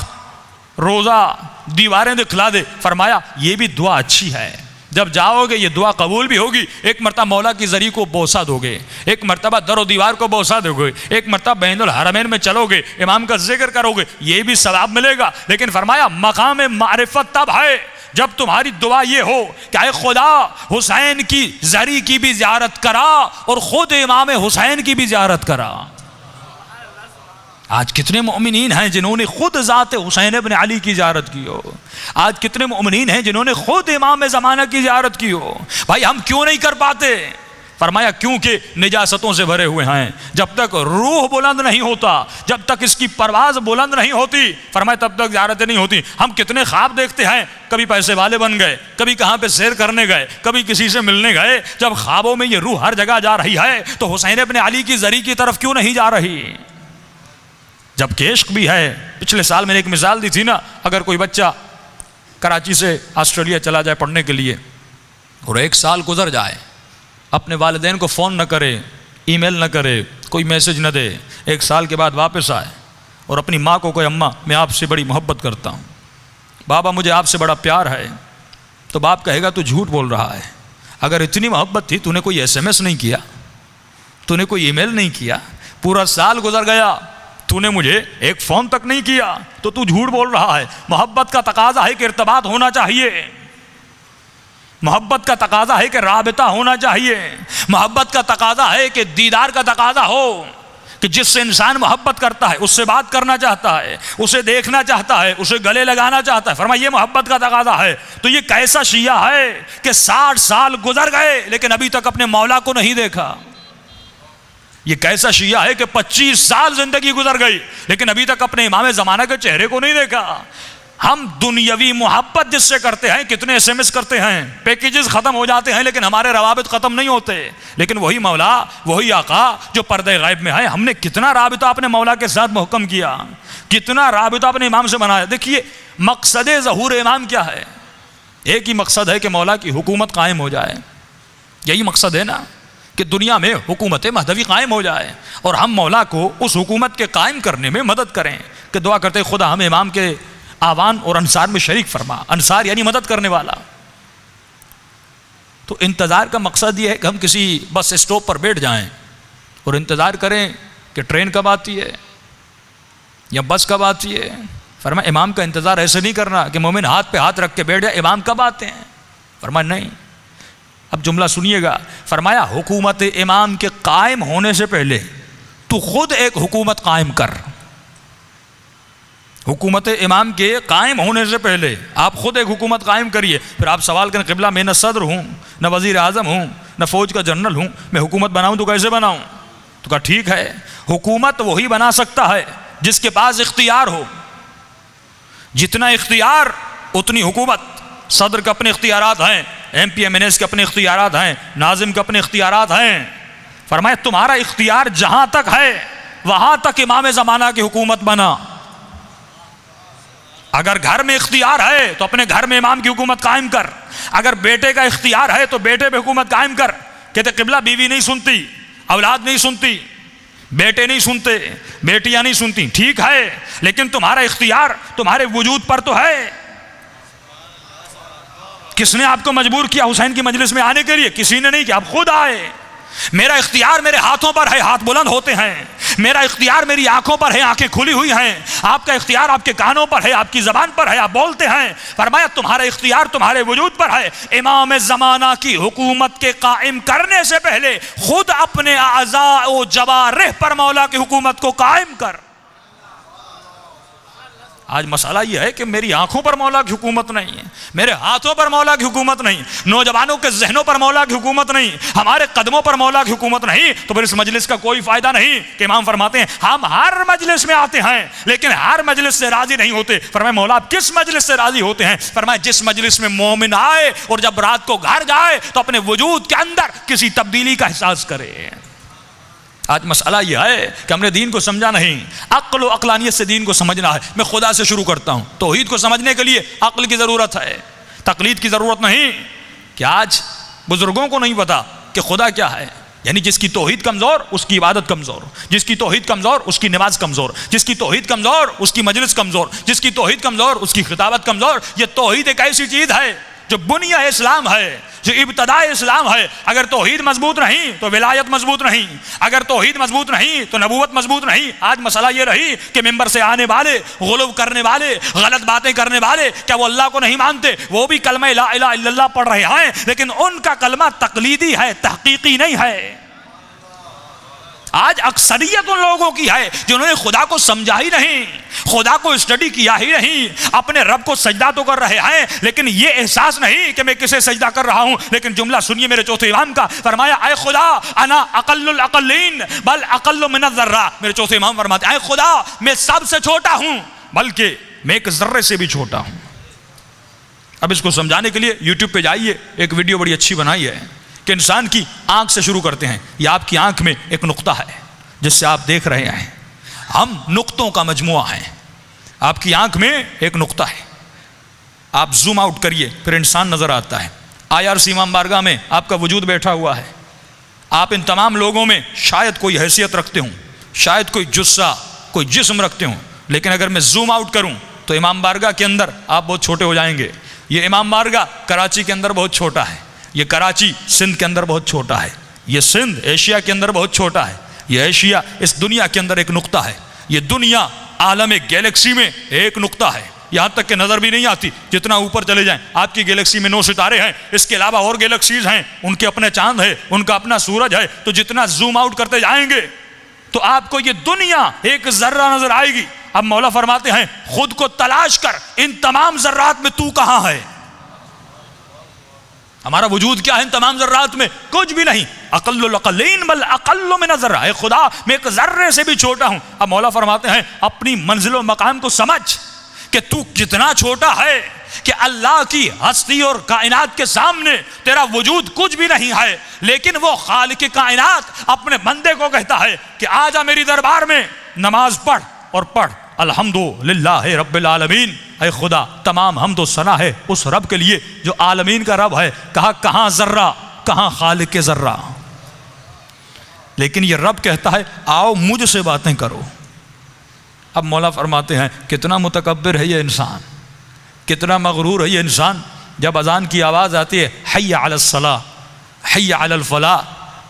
रोज़ा दीवारें दिखला दे। फरमाया ये भी दुआ अच्छी है, जब जाओगे ये दुआ कबूल भी होगी। एक मरतबा मौला की ज़री को बोसा दोगे, एक मरतबा दरो दीवार को बोसा दोगे, एक मरतबा बैनुल हरमैन में चलोगे, इमाम का जिक्र करोगे, ये भी सवाब मिलेगा। लेकिन फरमाया मकाम मारिफत तब है जब तुम्हारी दुआ ये हो कि आए खुदा हुसैन की ज़री की भी ज़ियारत करा और ख़ुद इमाम हुसैन की भी ज़ियारत करा। आज कितने मोमिनीन हैं जिन्होंने खुद ज़ात हुसैन इब्न अली की ज़ियारत की हो। आज कितने मोमिनीन हैं जिन्होंने खुद इमाम ज़माना की ज़ियारत की हो। भाई हम क्यों नहीं कर पाते? फरमाया क्योंकि निजासतों से भरे हुए हैं। जब तक रूह बुलंद नहीं होता, जब तक इसकी परवाज़ बुलंद नहीं होती, फरमाया तब तक ज़ियारतें नहीं होती। हम कितने ख्वाब देखते हैं, कभी पैसे वाले बन गए, कभी कहाँ पे सैर करने गए, कभी किसी से मिलने गए। जब ख्वाबों में ये रूह हर जगह जा रही है तो हुसैन इब्न अली की ज़री की तरफ क्यों नहीं जा रही? जबकि इश्क भी है। पिछले साल मैंने एक मिसाल दी थी ना, अगर कोई बच्चा कराची से ऑस्ट्रेलिया चला जाए पढ़ने के लिए और 1 साल गुजर जाए, अपने वालिदैन को फ़ोन न करे, ईमेल न करे, कोई मैसेज न दे, 1 साल के बाद वापस आए और अपनी माँ को कहे अम्मा मैं आपसे बड़ी मोहब्बत करता हूँ, बाबा मुझे आपसे बड़ा प्यार है, तो बाप कहेगा तू झूठ बोल रहा है। अगर इतनी मोहब्बत थी तूने कोई SMS नहीं किया, तूने कोई ईमेल नहीं किया, पूरा साल गुजर गया, तूने मुझे एक फ़ोन तक नहीं किया, तो तू झूठ बोल रहा है। मोहब्बत का तकाजा है कि इर्तिबात होना चाहिए, मोहब्बत का तकाजा है कि राबिता होना चाहिए, मोहब्बत का तकाजा है कि दीदार का तकाजा हो, कि जिससे इंसान मोहब्बत करता है उससे बात करना चाहता है, उसे देखना चाहता है, उसे गले लगाना चाहता है। फरमाइए मोहब्बत का तकाजा है। तो ये कैसा शिया है कि 60 साल गुजर गए लेकिन अभी तक अपने मौला को नहीं देखा। ये कैसा शिया है कि 25 साल जिंदगी गुजर गई लेकिन अभी तक अपने इमाम ज़माना के चेहरे को नहीं देखा। हम दुनियावी मोहब्बत जिससे करते हैं, कितने SMS करते हैं, पैकेजेस ख़त्म हो जाते हैं लेकिन हमारे रवाबित ख़त्म नहीं होते। लेकिन वही मौला, वही आका जो पर्दे गायब में है, हमने कितना राबिता अपने मौला के साथ मुहक्कम किया, कितना राबिता अपने इमाम से बनाया। देखिए मकसद ज़हूर इमाम क्या है? एक ही मकसद है कि मौला की हुकूमत कायम हो जाए। यही मकसद है ना कि दुनिया में हुकूमत महदवी कायम हो जाए और हम मौला को उस हुकूमत के कायम करने में मदद करें। कि दुआ करते खुदा हमें इमाम के आवान और अंसार में शरीक फरमा। अंसार यानी मदद करने वाला। तो इंतज़ार का मकसद ये है कि हम किसी बस स्टॉप पर बैठ जाएं और इंतज़ार करें कि ट्रेन कब आती है या बस कब आती है। फरमाया इमाम का इंतज़ार ऐसे नहीं करना कि मोमिन हाथ पे हाथ रख के बैठ जाए, इमाम कब आते हैं। फरमाया नहीं, अब जुमला सुनिएगा। फरमाया हुकूमत इमाम के कायम होने से पहले तू खुद एक हुकूमत कायम कर। हुकूमत इमाम के कायम होने से पहले आप खुद एक हुकूमत कायम करिए, फिर आप सवाल करें क़िबला मैं न सदर हूँ, न वज़ीर आज़म हूँ, न फ़ौज का जनरल हूँ, मैं हुकूमत बनाऊँ तो कैसे बनाऊँ? तो कहा ठीक है, हुकूमत वही बना सकता है जिसके पास इख्तियार हो। जितना इख्तियार उतनी हुकूमत। सदर के अपने इख्तियारात हैं, MP MNS के अपने इख्तियारात हैं, नाज़िम के अपने इख्तियारात हैं। फरमाया तुम्हारा इख्तियार जहाँ तक है वहाँ तक इमाम ज़माना की हुकूमत बना। अगर घर में इख्तियार है तो अपने घर में इमाम की हुकूमत कायम कर। अगर बेटे का इख्तियार है तो बेटे पे हुकूमत कायम कर। कहते क़िबला बीवी नहीं सुनती, औलाद नहीं सुनती, बेटे नहीं सुनते, बेटियां नहीं सुनती, ठीक है, लेकिन तुम्हारा इख्तियार तुम्हारे वजूद पर तो है। किसने आपको मजबूर किया हुसैन की मजलिस में आने के लिए? किसी ने नहीं किया, आप खुद आए। मेरा इख्तियार मेरे हाथों पर है, हाथ बुलंद होते हैं। मेरा इख्तियार मेरी आंखों पर है, आंखें खुली हुई हैं। आपका इख्तियार आपके कानों पर है, आपकी जबान पर है, आप बोलते हैं। फरमाया तुम्हारा इख्तियार तुम्हारे वजूद पर है। इमाम ज़माना की हुकूमत के कायम करने से पहले खुद अपने आज़ा व जवारिह पर मौला की हुकूमत को कायम कर। आज मसला यह है कि मेरी आंखों पर मौला की हुकूमत नहीं है, मेरे हाथों पर मौला की हुकूमत नहीं, नौजवानों के जहनों पर मौला की हुकूमत नहीं, हमारे कदमों पर मौला की हुकूमत नहीं, तो फिर इस मजलिस का कोई फायदा नहीं। कि इमाम फरमाते हैं हम हर मजलिस में आते हैं लेकिन हर मजलिस से राजी नहीं होते। फरमाया मौला आप किस मजलिस से राजी होते हैं? फरमाया जिस मजलिस में मोमिन आए और जब रात को घर जाए तो अपने वजूद के अंदर किसी तब्दीली का एहसास करे। आज मसला यह है कि हमने दीन को समझा नहीं। अक्ल व अक्लानियत से दीन को समझना है। मैं खुदा से शुरू करता हूँ। तौहीद को समझने के लिए अक्ल की ज़रूरत है, तकलीद की ज़रूरत नहीं। कि आज बुज़ुर्गों को नहीं पता कि खुदा क्या है। यानी जिसकी तौहीद कमज़ोर उसकी इबादत कमज़ोर, जिसकी तौहीद कमज़ोर उसकी नमाज कमज़ोर, जिसकी तौहीद कमज़ोर उसकी मजलिस कमज़ोर, जिसकी तौहीद कमज़ोर उसकी खिताबत कमज़ोर। ये तौहीद एक ऐसी चीज़ है जो बुनिया इस्लाम है, जो इब्तदा इस्लाम है। अगर तौहीद मजबूत नहीं तो विलायत मजबूत नहीं, अगर तौहीद मजबूत नहीं तो नबूवत मजबूत नहीं। आज मसला ये रही कि मिंबर से आने वाले, गुलूव करने वाले, गलत बातें करने वाले, क्या वो अल्लाह को नहीं मानते? वो भी कलमा ला इलाहा इल्लल्लाह पढ़ रहे हैं लेकिन उनका कलमा तकलीदी है, तहकीकी नहीं है। आज अक्सरियत उन लोगों की है जिन्होंने खुदा को समझा ही नहीं, खुदा को स्टडी किया ही नहीं। अपने रब को सजदा तो कर रहे हैं लेकिन ये एहसास नहीं कि मैं किसे सजदा कर रहा हूं। लेकिन जुमला सुनिए मेरे चौथे इमाम का। फरमाया ऐ खुदा अना अक़ल्लुल अक़ल्लीन बल अक़ल्लु मिनज़ ज़र्रा। मेरे चौथे इमाम फरमाते ऐ खुदा मैं सबसे छोटा हूं बल्कि मैं एक जर्रे से भी छोटा हूं। अब इसको समझाने के लिए यूट्यूब पे जाइए, एक वीडियो बड़ी अच्छी बनाई है कि इंसान की आंख से शुरू करते हैं। यह आपकी आंख में एक नुक्ता है जिससे आप देख रहे हैं। हम नुक्तों का मजमुआ है। आपकी आंख में एक नुक्ता है, आप जूम आउट करिए फिर इंसान नजर आता है। IRC इमाम बारगाह में आपका वजूद बैठा हुआ है। आप इन तमाम लोगों में शायद कोई हैसियत रखते हों, शायद कोई जुस्सा, कोई जिस्म रखते हों, लेकिन अगर मैं जूम आउट करूं तो इमाम बारगाह के अंदर आप बहुत छोटे हो जाएंगे। ये इमाम बारगाह कराची के अंदर बहुत छोटा है, ये कराची सिंध के अंदर बहुत छोटा है, ये सिंध एशिया के अंदर बहुत छोटा है, ये एशिया इस दुनिया के अंदर एक नुक्ता है, ये दुनिया आलम गैलेक्सी में एक नुक्ता है। यहाँ तक कि नज़र भी नहीं आती। जितना ऊपर चले जाएं, आपकी गैलेक्सी में 9 सितारे हैं, इसके अलावा और गैलेक्सीज हैं, उनके अपने चांद है, उनका अपना सूरज है। तो जितना जूम आउट करते जाएंगे तो आपको ये दुनिया एक जर्रा नजर आएगी। अब मौला फरमाते हैं खुद को तलाश कर, इन तमाम जर्रात में तू कहाँ है? हमारा वजूद क्या है इन तमाम जर्रात में? कुछ भी नहीं। अक़ल्लुल अक़ल्लीन बल अक़ल्लु मिन ज़र्रा। है खुदा मैं एक जर्रे से भी छोटा हूं। अब मौला फरमाते हैं अपनी मंजिल मकाम को समझ कि तू कितना छोटा है कि अल्लाह की हस्ती और कायनात के सामने तेरा वजूद कुछ भी नहीं है। लेकिन वो खालिक कायनात अपने बंदे को कहता है कि आजा मेरी दरबार में, नमाज पढ़ और पढ़ अल्हम्दुलिल्लाह रब्बिल आलमीन। ऐ खुदा तमाम हमदो सना है उस रब के लिए जो आलमीन का रब है। कहा कहाँ जर्रा, कहाँ खालिक के जर्रा। लेकिन ये रब कहता है आओ मुझसे बातें करो। अब मौला फरमाते हैं कितना मुतकब्बिर है ये इंसान, कितना मगरूर है ये इंसान। जब अजान की आवाज़ आती है हय्या अलस सलाह, हय्या अलल फलाह,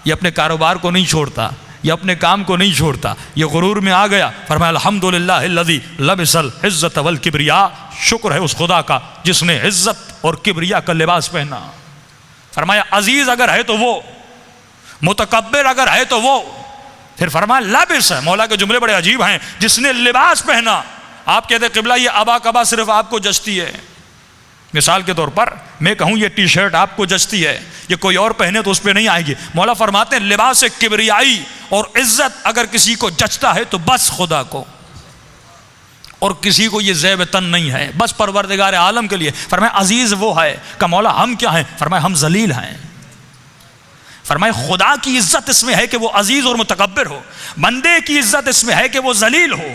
ये अपने कारोबार को नहीं छोड़ता, ये अपने काम को नहीं छोड़ता, ये गुरूर में आ गया। फरमाया अल्हम्दुलिल्लाहिल्लज़ी लबिसल इज़्ज़त वल किब्रिया। शुक्र है उस खुदा का जिसने इज़्ज़त और किब्रिया का लिबास पहना। फरमाया अजीज़ अगर है तो वो, मुतकब्बिर अगर है तो वो। फिर फरमाया लबिस है, मौला के जुमले बड़े अजीब हैं, जिसने लिबास पहना। आप कहते किबला ये अबा कबा सिर्फ आपको जचती है। मिसाल के तौर पर मैं कहूँ ये टी शर्ट आपको जचती है, ये कोई और पहने तो उस पर नहीं आएगी। मौला फरमाते हैं लिबास किबरियाई और इज्जत अगर किसी को जचता है तो बस खुदा को, और किसी को ये ज़ैब तन नहीं है, बस परवरदिगार आलम के लिए। फरमाए अजीज़ वो है का मौला हम क्या हैं? फरमाए हम जलील हैं। फरमाए खुदा की इज्जत इसमें है कि वो अजीज़ और मुतकब्बिर हो, बंदे की इज्जत इसमें है कि वो जलील हो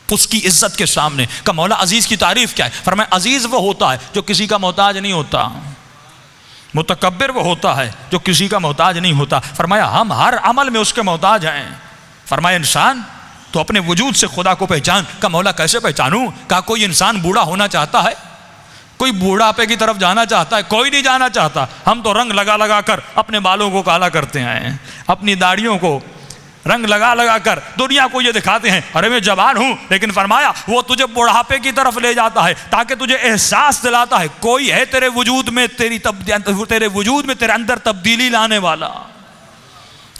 उसकी इज्जत के सामने। का मौला अजीज़ की तारीफ क्या है? फरमाए अजीज़ वो होता है जो किसी का मोहताज नहीं होता, मुतकब्बिर वो होता है जो किसी का मोहताज नहीं होता। फरमाया हम हर अमल में उसके मोहताज हैं। फरमाया इंसान तो अपने वजूद से खुदा को पहचान। का मौला कैसे पहचानूं? का कोई इंसान बूढ़ा होना चाहता है? कोई बूढ़ापे की तरफ जाना चाहता है? कोई नहीं जाना चाहता। हम तो रंग लगा लगा कर अपने बालों को काला करते हैं, अपनी दाढ़ियों को रंग लगा लगा कर दुनिया को ये दिखाते हैं अरे मैं जवान हूं। लेकिन फरमाया वो तुझे बुढ़ापे की तरफ ले जाता है ताकि तुझे एहसास दिलाता है कोई है तेरे वजूद में, तेरे वजूद में तेरे अंदर तब्दीली लाने वाला,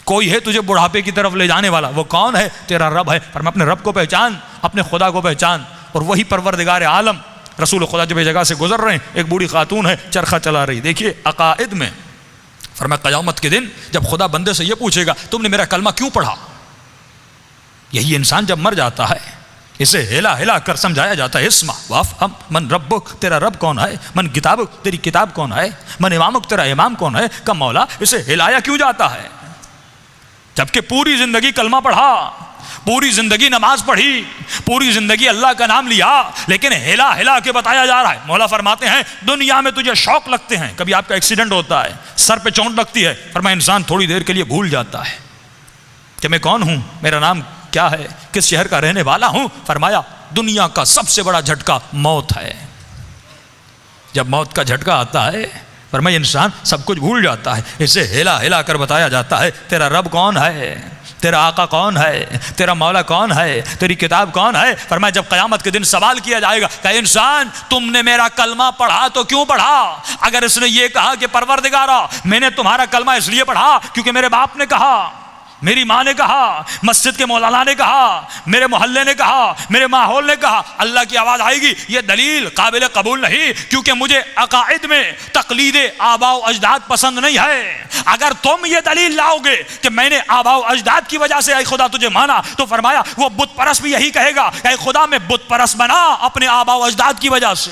कोई है तुझे बुढ़ापे की तरफ ले जाने वाला। वो कौन है? तेरा रब है। फरमाया अपने रब को पहचान, अपने खुदा को पहचान। और वही परवरदिगार आलम रसूल खुदा जब जगह से गुजर रहे हैं, एक बूढ़ी खातून है चरखा चला रही। देखिए अकायद में फरमाया क़यामत के दिन जब खुदा बंदे से ये पूछेगा तुमने मेरा कलमा क्यों पढ़ा, यही इंसान जब मर जाता है इसे हिला हिला कर समझाया जाता है इस्मा वाफ हम मन रब्बुक, तेरा रब कौन है, मन किताबुक, तेरी किताब कौन है, मन इमामुक, तेरा इमाम कौन है। का मौला इसे हिलाया क्यों जाता है? जबकि पूरी जिंदगी कलमा पढ़ा, पूरी जिंदगी नमाज पढ़ी, पूरी जिंदगी अल्लाह का नाम लिया, लेकिन हिला हिला के बताया जा रहा है। मौला फरमाते हैं दुनिया में तुझे शौक लगते हैं, कभी आपका एक्सीडेंट होता है, सर पे चोट लगती है, फरमाया इंसान थोड़ी देर के लिए भूल जाता है कि मैं कौन हूं, मेरा नाम क्या है, किस शहर का रहने वाला हूं। फरमाया दुनिया का सबसे बड़ा झटका मौत है। जब मौत का झटका आता है फरमाया इंसान सब कुछ भूल जाता है। इसे हिला हिला कर बताया जाता है तेरा रब कौन है, तेरा आका कौन है, तेरा मौला कौन है, तेरी किताब कौन है। फरमाया जब क़यामत के दिन सवाल किया जाएगा कि इंसान तुमने मेरा कलमा पढ़ा तो क्यों पढ़ा? अगर इसने ये कहा कि परवरदिगारा मैंने तुम्हारा कलमा इसलिए पढ़ा क्योंकि मेरे बाप ने कहा, मेरी माँ ने कहा, मस्जिद के मौलाना ने कहा, मेरे मोहल्ले ने कहा, मेरे माहौल ने कहा, अल्लाह की आवाज़ आएगी, ये दलील काबिल कबूल नहीं, क्योंकि मुझे अकाइद में तकलीदे आबाओ अजदाद पसंद नहीं है। अगर तुम ये दलील लाओगे कि मैंने आबाओ अजदाद की वजह से ऐ खुदा तुझे माना, तो फरमाया वो बुत परस्त भी यही कहेगा ऐ खुदा मैं बुत परस्त बना अपने आबाओ अजदाद की वजह से,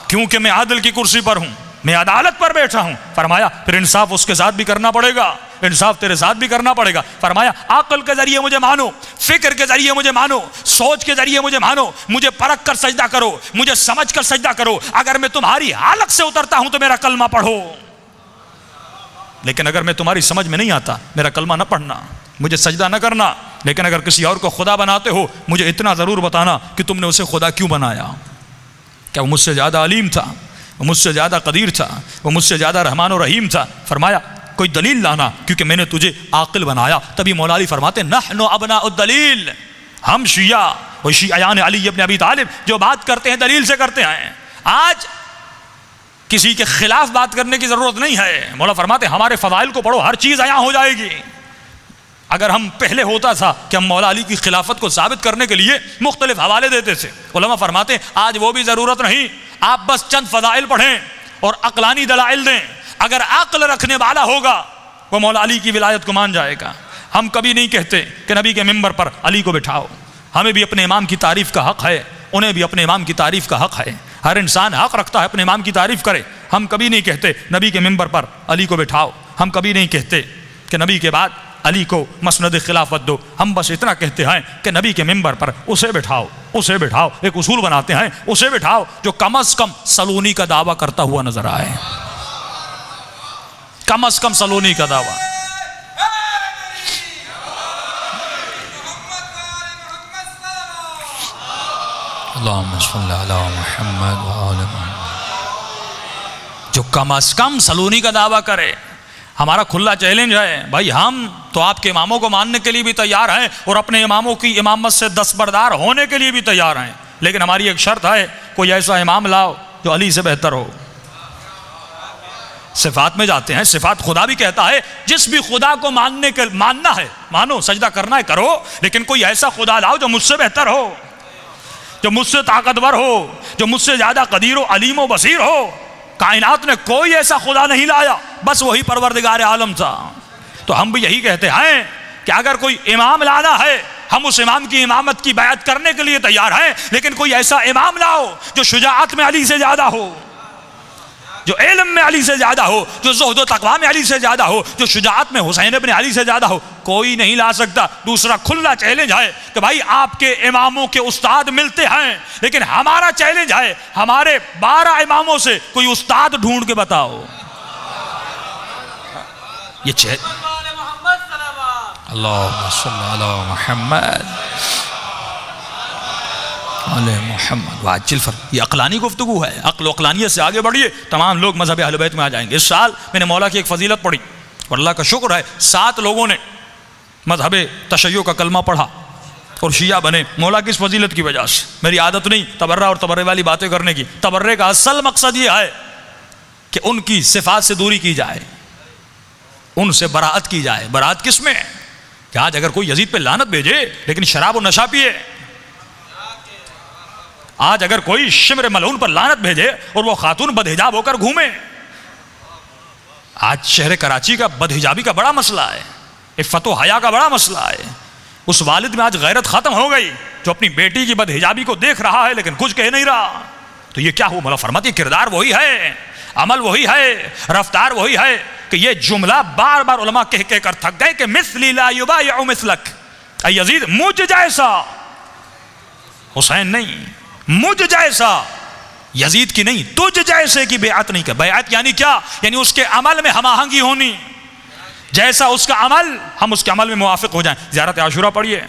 क्योंकि मैं आदिल की कुर्सी पर हूं, मैं अदालत पर बैठा हूं। फरमाया फिर इंसाफ उसके साथ भी करना पड़ेगा, इंसाफ तेरे साथ भी करना पड़ेगा। फरमाया अक्ल के जरिए मुझे मानो, फिक्र के जरिए मुझे मानो, सोच के जरिए मुझे मानो, मुझे परख कर सजदा करो, मुझे समझ कर सजदा करो। अगर मैं तुम्हारी हालत से उतरता हूं तो मेरा कलमा पढ़ो, लेकिन अगर मैं तुम्हारी समझ में नहीं आता मेरा कलमा न पढ़ना, मुझे सजदा न करना। लेकिन अगर किसी और को खुदा बनाते हो मुझे इतना ज़रूर बताना कि तुमने उसे खुदा क्यों बनाया। क्या वो मुझसे ज़्यादा अलीम था, वो मुझसे ज़्यादा कदीर था, वो मुझसे ज़्यादा रहमान और रहीम था। फरमाया कोई दलील लाना क्योंकि मैंने तुझे आकिल बनाया। तभी मौला अली फरमाते नहनु अबनाउद दलील, हम शिया व शियायान अली इब्न अबी तालिब जो बात करते हैं दलील से करते हैं। आज किसी के खिलाफ बात करने की ज़रूरत नहीं है। मौला फरमाते हमारे फ़ज़ाइल को पढ़ो, हर चीज़ अयां हो जाएगी। अगर हम पहले होता था कि हम मौला अली की खिलाफत को साबित करने के लिए मुख्तलिफ हवाले देते थे, उलमा फरमाते आज वो भी ज़रूरत नहीं, आप बस चंद फ़ज़ाइल पढ़ें और अक़लानी दलाइल दें। अगर अक्ल रखने वाला होगा वो मौला अली की विलायत को मान जाएगा। हम कभी नहीं कहते कि नबी के मिंबर पर अली को बिठाओ, हमें भी अपने इमाम की तारीफ़ का हक़ है, उन्हें भी अपने इमाम की तारीफ़ का हक़ है। हर इंसान हक़ रखता है अपने इमाम की तारीफ़ करे। हम कभी नहीं कहते नबी के मिंबर पर अली को बिठाओ, हम कभी नहीं कहते कि नबी के बाद अली को मसनद खिलाफत दो। हम बस इतना कहते हैं कि नबी के मिंबर पर उसे बिठाओ, उसे बिठाओ। एक उसूल बनाते हैं, उसे बिठाओ जो कम अज़ कम सलूनी का दावा करता हुआ नजर आए, कम अज़ कम सलूनी का दावा। अल्लाहुम्मा सल्ली अला मुहम्मद व आले मुहम्मद, जो कम अज़ कम सलूनी का दावा करे। हमारा खुला चैलेंज है भाई, हम तो आपके इमामों को मानने के लिए भी तैयार हैं और अपने इमामों की इमामत से दस्तबरदार होने के लिए भी तैयार हैं, लेकिन हमारी एक शर्त है, कोई ऐसा इमाम लाओ जो अली से बेहतर हो, सिफात में जाते हैं। सिफात खुदा भी कहता है जिस भी खुदा को मानना है मानो, सजदा करना है करो, लेकिन कोई ऐसा खुदा लाओ जो मुझसे बेहतर हो, जो मुझसे ताकतवर हो, जो मुझसे ज्यादा कदीर व अलीम व बसीर हो। कायनात ने कोई ऐसा खुदा नहीं लाया, बस वही परवरदिगार आलम था। तो हम भी यही कहते हैं कि अगर कोई इमाम लाना है, हम उस इमाम की इमामत की बैत करने के लिए तैयार हैं, लेकिन कोई ऐसा इमाम लाओ जो शुजाअत में अली से ज्यादा हो, जो इल्म में अली से ज्यादा हो, जो ज़ुहद व तक़वा में अली से ज्यादा हो, जो शुजाअत में हुसैन इब्न अली से ज्यादा हो। कोई नहीं ला सकता। दूसरा खुला चैलेंज है कि भाई आपके इमामों के उस्ताद मिलते हैं, लेकिन हमारा चैलेंज है हमारे 12 इमामों से कोई उस्ताद ढूंढ के बताओ। ये अल्लाहुम्मा सल्ली अला मुहम्मद ये अक़लानी गुफ्तगू है। अक़्ल अक़लानियत से आगे बढ़िए, तमाम लोग मज़हब अहले बैत में आ जाएंगे। इस साल मैंने मौला की एक फजीलत पढ़ी और अल्लाह का शुक्र है 7 लोगों ने मज़हब तशय्यो का कलमा पढ़ा और शिया बने मौला की इस फजीलत की वजह से। मेरी आदत नहीं तबर्रा और तबर्रे वाली बातें करने की। तबर्रे का असल मकसद ये है कि उनकी सिफात से दूरी की जाए, उनसे बराअत की जाए। बराअत किस में है कि आज अगर कोई यजीद पे लानत भेजे लेकिन शराब और नशा पिए, आज अगर कोई शिमर मलऊन पर लानत भेजे और वो खातून बदहिजाब होकर घूमे। आज शहर कराची का बदहिजाबी का बड़ा मसला है, इफ़्फ़त व हया का बड़ा मसला है। उस वालिद में आज गैरत खत्म हो गई जो अपनी बेटी की बदहिजाबी को देख रहा है लेकिन कुछ कह नहीं रहा। तो ये क्या हुआ? मौला फरमाते किरदार वही है, अमल वही है, रफ्तार वही है कि ये जुमला बार बार उलमा कह कह कर थक गए कि मिस्ली ला युबायउ मिस्लक, ऐ यजीद मुझ जैसा, हुसैन नहीं, मुझ जैसा यजीद की नहीं, तुझ जैसे की बेअत नहीं कर। बेअत यानी क्या? यानी उसके अमल में हमाहंगी होनी, जैसा उसका अमल हम उसके अमल में मुवाफिक हो जाएं। ज़ियारत आशूरा पढ़िए,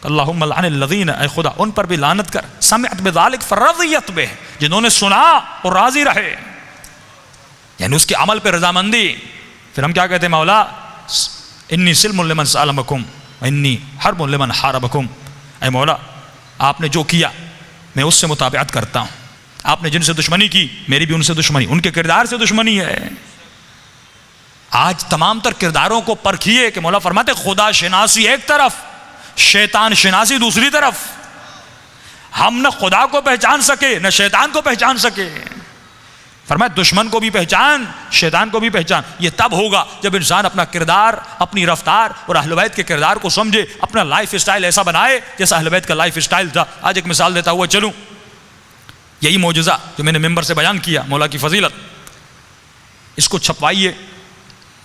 अल्लाहुम्मा लअनिल लज़ीना, ऐ खुदा उन पर भी लानत कर, समिअत बिज़ालिक फरज़ियत बिह, जिन्होंने सुना और राजी रहे, यानी उसके अमल पर रजामंदी। फिर हम क्या कहते हैं? मौला इन्नी सिल्मुन लिमन सअलमकुम इन्नी हर्बुन लिमन हारबकुम, ऐ मौला आपने जो किया मैं उससे मुताबिअत करता हूँ। आपने जिनसे दुश्मनी की मेरी भी उनसे दुश्मनी, उनके किरदार से दुश्मनी है। आज तमाम तर किरदारों को परखिए कि मौला फरमाते खुदा शिनासी एक तरफ, शैतान शिनासी दूसरी तरफ। हम न खुदा को पहचान सके न शैतान को पहचान सके। फरमाया दुश्मन को भी पहचान, शैतान को भी पहचान। ये तब होगा जब इंसान अपना किरदार, अपनी रफ्तार और अहले बैत के किरदार को समझे, अपना लाइफ स्टाइल ऐसा बनाए जैसा अहले बैत का लाइफ स्टाइल था। आज एक मिसाल देता हुआ चलूँ, यही मौजज़ा जो मैंने मेंबर से बयान किया, मौला की फजीलत, इसको छपवाइए।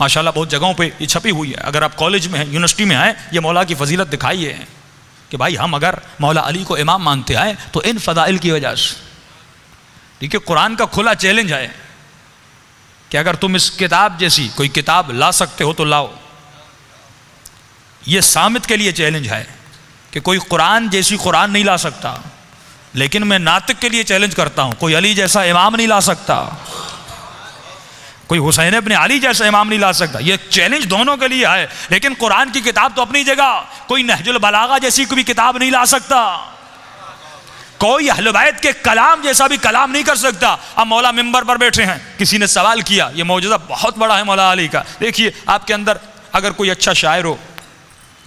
माशाल्लाह बहुत जगहों पे ये छपी हुई है। अगर आप कॉलेज में हैं, यूनिवर्सिटी में आए, ये मौला की फजीलत दिखाइए कि भाई हम अगर मौला अली को इमाम मानते आए तो इन फ़दाइल की वजह से। ठीक है, कुरान का खुला चैलेंज है कि अगर तुम इस किताब जैसी कोई किताब ला सकते हो तो लाओ। ये सामित के लिए चैलेंज है कि कोई कुरान जैसी कुरान नहीं ला सकता, लेकिन मैं नातिक के लिए चैलेंज करता हूं, कोई अली जैसा इमाम नहीं ला सकता, कोई हुसैन इब्न अली जैसा इमाम नहीं ला सकता। ये चैलेंज दोनों के लिए है। लेकिन कुरान की किताब तो अपनी जगह, कोई नहजुल बलागा जैसी कोई किताब नहीं ला सकता, कोई अहले बैत के कलाम जैसा भी कलाम नहीं कर सकता। अब मौला मिंबर पर बैठे हैं, किसी ने सवाल किया, ये मौजूदा बहुत बड़ा है मौला अली का। देखिए आपके अंदर अगर कोई अच्छा शायर हो,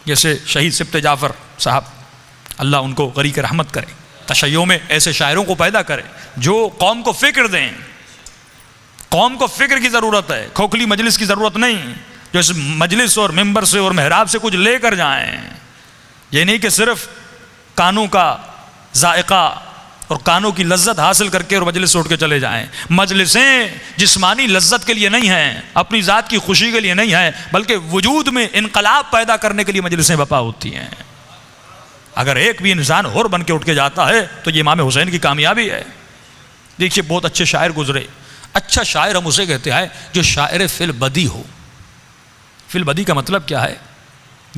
जैसे शहीद सिब्ते जाफ़र साहब, अल्लाह उनको गरीक रहमत करे, तशय्यो में ऐसे शायरों को पैदा करे जो कौम को फ़िक्र दें। कौम को फ़िक्र की ज़रूरत है, खोखली मजलिस की ज़रूरत नहीं, जो इस मजलिस और मिंबर से और महराब से कुछ लेकर जाएं। ये नहीं कि सिर्फ कानों का जायका और कानों की लज्जत हासिल करके और मजलिस से उठ के चले जाएं। मजलिसें जिस्मानी लज्जत के लिए नहीं हैं, अपनी ज़ात की खुशी के लिए नहीं है, बल्कि वजूद में इनकलाब पैदा करने के लिए मजलिसें बपा होती हैं। अगर एक भी इंसान और बन के उठ के जाता है तो ये इमाम हुसैन की कामयाबी है। देखिए बहुत अच्छे शायर गुजरे। अच्छा शायर हम उसे कहते हैं जो शायर फिल बदी हो। फिल बदी का मतलब क्या है?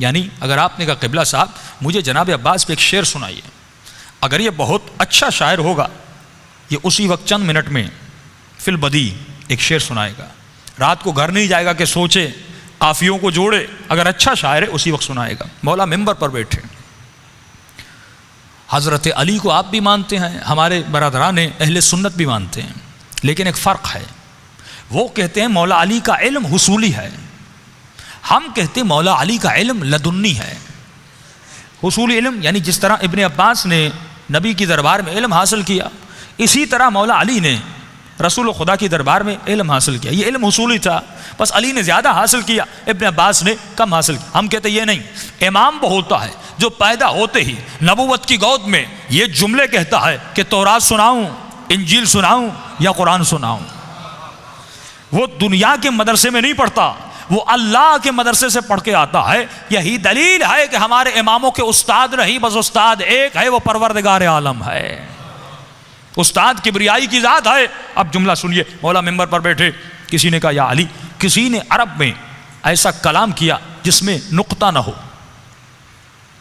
यानी अगर आपने कहा क़िबला साहब मुझे जनाब अब्बास पे एक शेर सुनाइए, अगर ये बहुत अच्छा शायर होगा ये उसी वक्त चंद मिनट में फिल बदी एक शेर सुनाएगा। रात को घर नहीं जाएगा कि सोचे, काफियों को जोड़े। अगर अच्छा शायर है उसी वक्त सुनाएगा। मौला मिंबर पर बैठे, हज़रत अली को आप भी मानते हैं, हमारे बरादरान अहले सुन्नत भी मानते हैं, लेकिन एक फ़र्क है। वो कहते हैं मौला अली का इल्म हुसूली है, हम कहते हैं मौला अली का इल्म लदुन्नी है। हुसूली इल्म यानी जिस तरह इब्ने अब्बास ने नबी की दरबार में इल्म हासिल किया, इसी तरह मौला अली ने रसूल खुदा की दरबार में इल्म हासिल किया। ये इल्म हुसूली था, बस अली ने ज़्यादा हासिल किया, इब्ने अब्बास ने कम हासिल किया। हम कहते ये नहीं, इमाम वो होता है जो पैदा होते ही नबूवत की गोद में ये जुमले कहता है कि तौरात सुनाऊं, इंजील सुनाऊं या कुरान सुनाऊं। वो दुनिया के मदरसे में नहीं पढ़ता, वो अल्लाह के मदरसे से पढ़ के आता है। यही दलील है कि हमारे इमामों के उस्ताद नहीं, बस उस्ताद एक है, वो परवरदिगार आलम है। उस्ताद किबरियाई की ज़ात है। अब जुमला सुनिए, मौला मिंबर पर बैठे, किसी ने कहा या अली, किसी ने अरब में ऐसा कलाम किया जिसमें नुक्ता ना हो।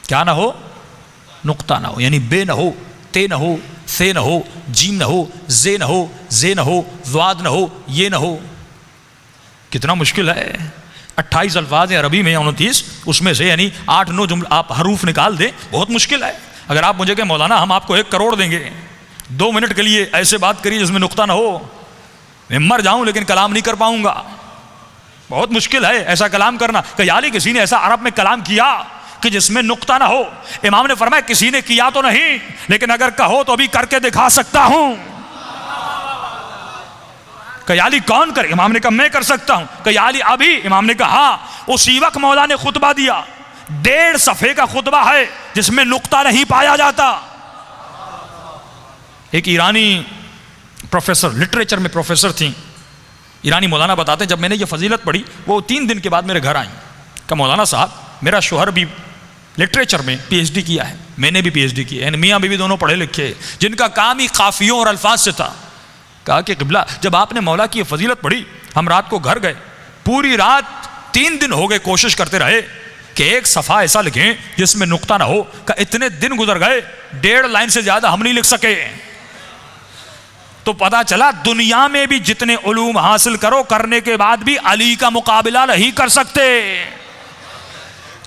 क्या ना हो? नुक्ता ना हो, यानी बे ना हो, ते ना हो, से ना हो, जीम ना हो, जे ना हो, जे ना हो, ज़्वाद ना हो, ये ना हो। कितना मुश्किल है। 28 अल्फाज हैं अरबी में, 29, उसमें से यानी 8-9 जुमला आप हरूफ निकाल दें, बहुत मुश्किल है। अगर आप मुझे कहें मौलाना हम आपको 1 करोड़ देंगे, 2 मिनट के लिए ऐसे बात करिए जिसमें नुक्ता ना हो, मैं मर जाऊं लेकिन कलाम नहीं कर पाऊंगा। बहुत मुश्किल है ऐसा कलाम करना। कयाली किसी ने ऐसा अरब में कलाम किया कि जिसमें नुक्ता ना हो। इमाम ने फरमाया किसी ने किया तो नहीं, लेकिन अगर कहो तो अभी करके दिखा सकता हूं। कयाली कौन करे? इमाम ने कहा मैं कर सकता हूं। कयाली अभी? इमाम ने कहा हाँ। उसी वक्त मौला ने खुतबा दिया, 1.5 सफ़े का खुतबा है जिसमें नुक्ता नहीं पाया जाता। एक ईरानी प्रोफेसर, लिटरेचर में प्रोफेसर थी, ईरानी मौलाना बताते हैं जब मैंने ये फजीलत पढ़ी, वो 3 दिन के बाद मेरे घर आई। कहा मौलाना साहब, मेरा शोहर भी लिटरेचर में PhD किया है, मैंने भी PhD की है, मियाँ बीवी दोनों पढ़े लिखे, जिनका काम ही काफियों और अल्फाज से था। कहा कि क़िबला, जब आपने मौला की ये फजीलत पढ़ी, हम रात को घर गए, पूरी रात 3 दिन हो गए कोशिश करते रहे कि एक सफ़ा ऐसा लिखें जिसमें नुक्ता ना हो। का इतने दिन गुजर गए, 1.5 लाइन से ज़्यादा हम नहीं लिख सके। तो पता चला दुनिया में भी जितने उलूम हासिल करो, करने के बाद भी अली का मुकाबला नहीं कर सकते,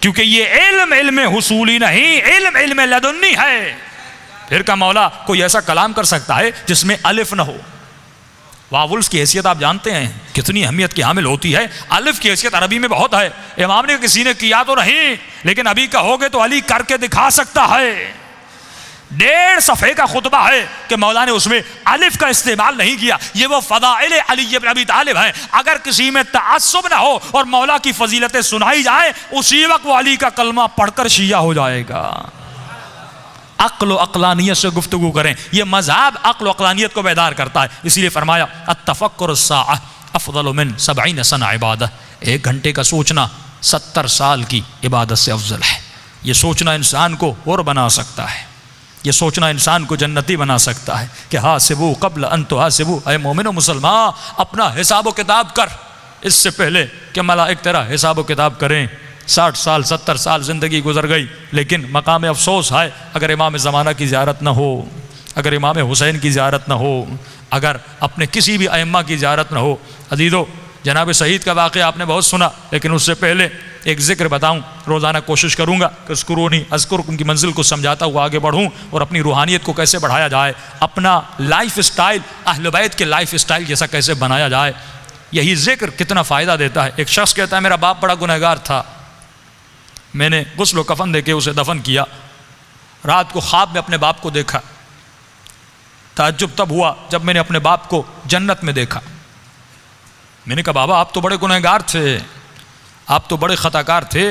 क्योंकि ये इल्म हुसूली नहीं, इल्म लदुन्नी है। फिर का मौला कोई ऐसा कलाम कर सकता है जिसमें अलिफ ना हो। वावुल्स की हैसियत आप जानते हैं कितनी अहमियत की हामिल होती है। अलिफ की हैसियत अरबी में बहुत है। इमाम ने किसी ने किया तो नहीं, लेकिन अभी कहोगे तो अली करके दिखा सकता है। 1.5 सफ़े का खुतबा है कि मौला ने उसमें अलिफ का इस्तेमाल नहीं किया। ये वो फ़दाइल अली इब्न अबी तालिब हैं। अगर किसी में तअस्सुब ना हो और मौला की फजीलतें सुनाई जाए, उसी वक्त वो अली का कलमा पढ़कर शिया हो जाएगा। अक्ल अक़लानियत से गुफ्तगू करें, यह मज़हब अक्ल अक़लानियत को बेदार करता है। इसीलिए फरमाया अत्तफ़क्कुर अस्साअह अफ़ज़लु मिन 70 सना इबादह। 1 घंटे का सोचना 70 साल की इबादत से अफजल है। ये सोचना इंसान को और बना सकता है, ये सोचना इंसान को जन्नती बना सकता है कि हासिबू क़ब्ल अन तुहासिबू। ऐ मोमिनो मुसलमान, अपना हिसाब किताब कर इससे पहले कि मलाइक तेरा हिसाब किताब करें। 60 साल 70 साल ज़िंदगी गुजर गई, लेकिन मकाम अफसोस है अगर इमाम ज़माना की ज़ियारत न हो, अगर इमाम हुसैन की ज़ियारत न हो, अगर अपने किसी भी अइम्मा की ज़ियारत न हो। अज़ीज़ो, जनाब शहीद का वाक़या आपने बहुत सुना, लेकिन उससे पहले एक ज़िक्र बताऊं। रोज़ाना कोशिश करूँगा कि उस्कुरूनी अज़्कुरुकुम की मंजिल को समझाता हुआ आगे बढ़ूँ और अपनी रूहानियत को कैसे बढ़ाया जाए, अपना लाइफ स्टाइल अहले बैत के लाइफ स्टाइल जैसा कैसे बनाया जाए। यही ज़िक्र कितना फ़ायदा देता है। एक शख्स कहता है मेरा बाप बड़ा गुनहगार था, मैंने गुस्ल कफन दे के उसे दफन किया। रात को ख्वाब में अपने बाप को देखा। ताज्जुब तब हुआ जब मैंने अपने बाप को जन्नत में देखा। मैंने कहा बाबा आप तो बड़े गुनहगार थे, आप तो बड़े ख़ताकार थे,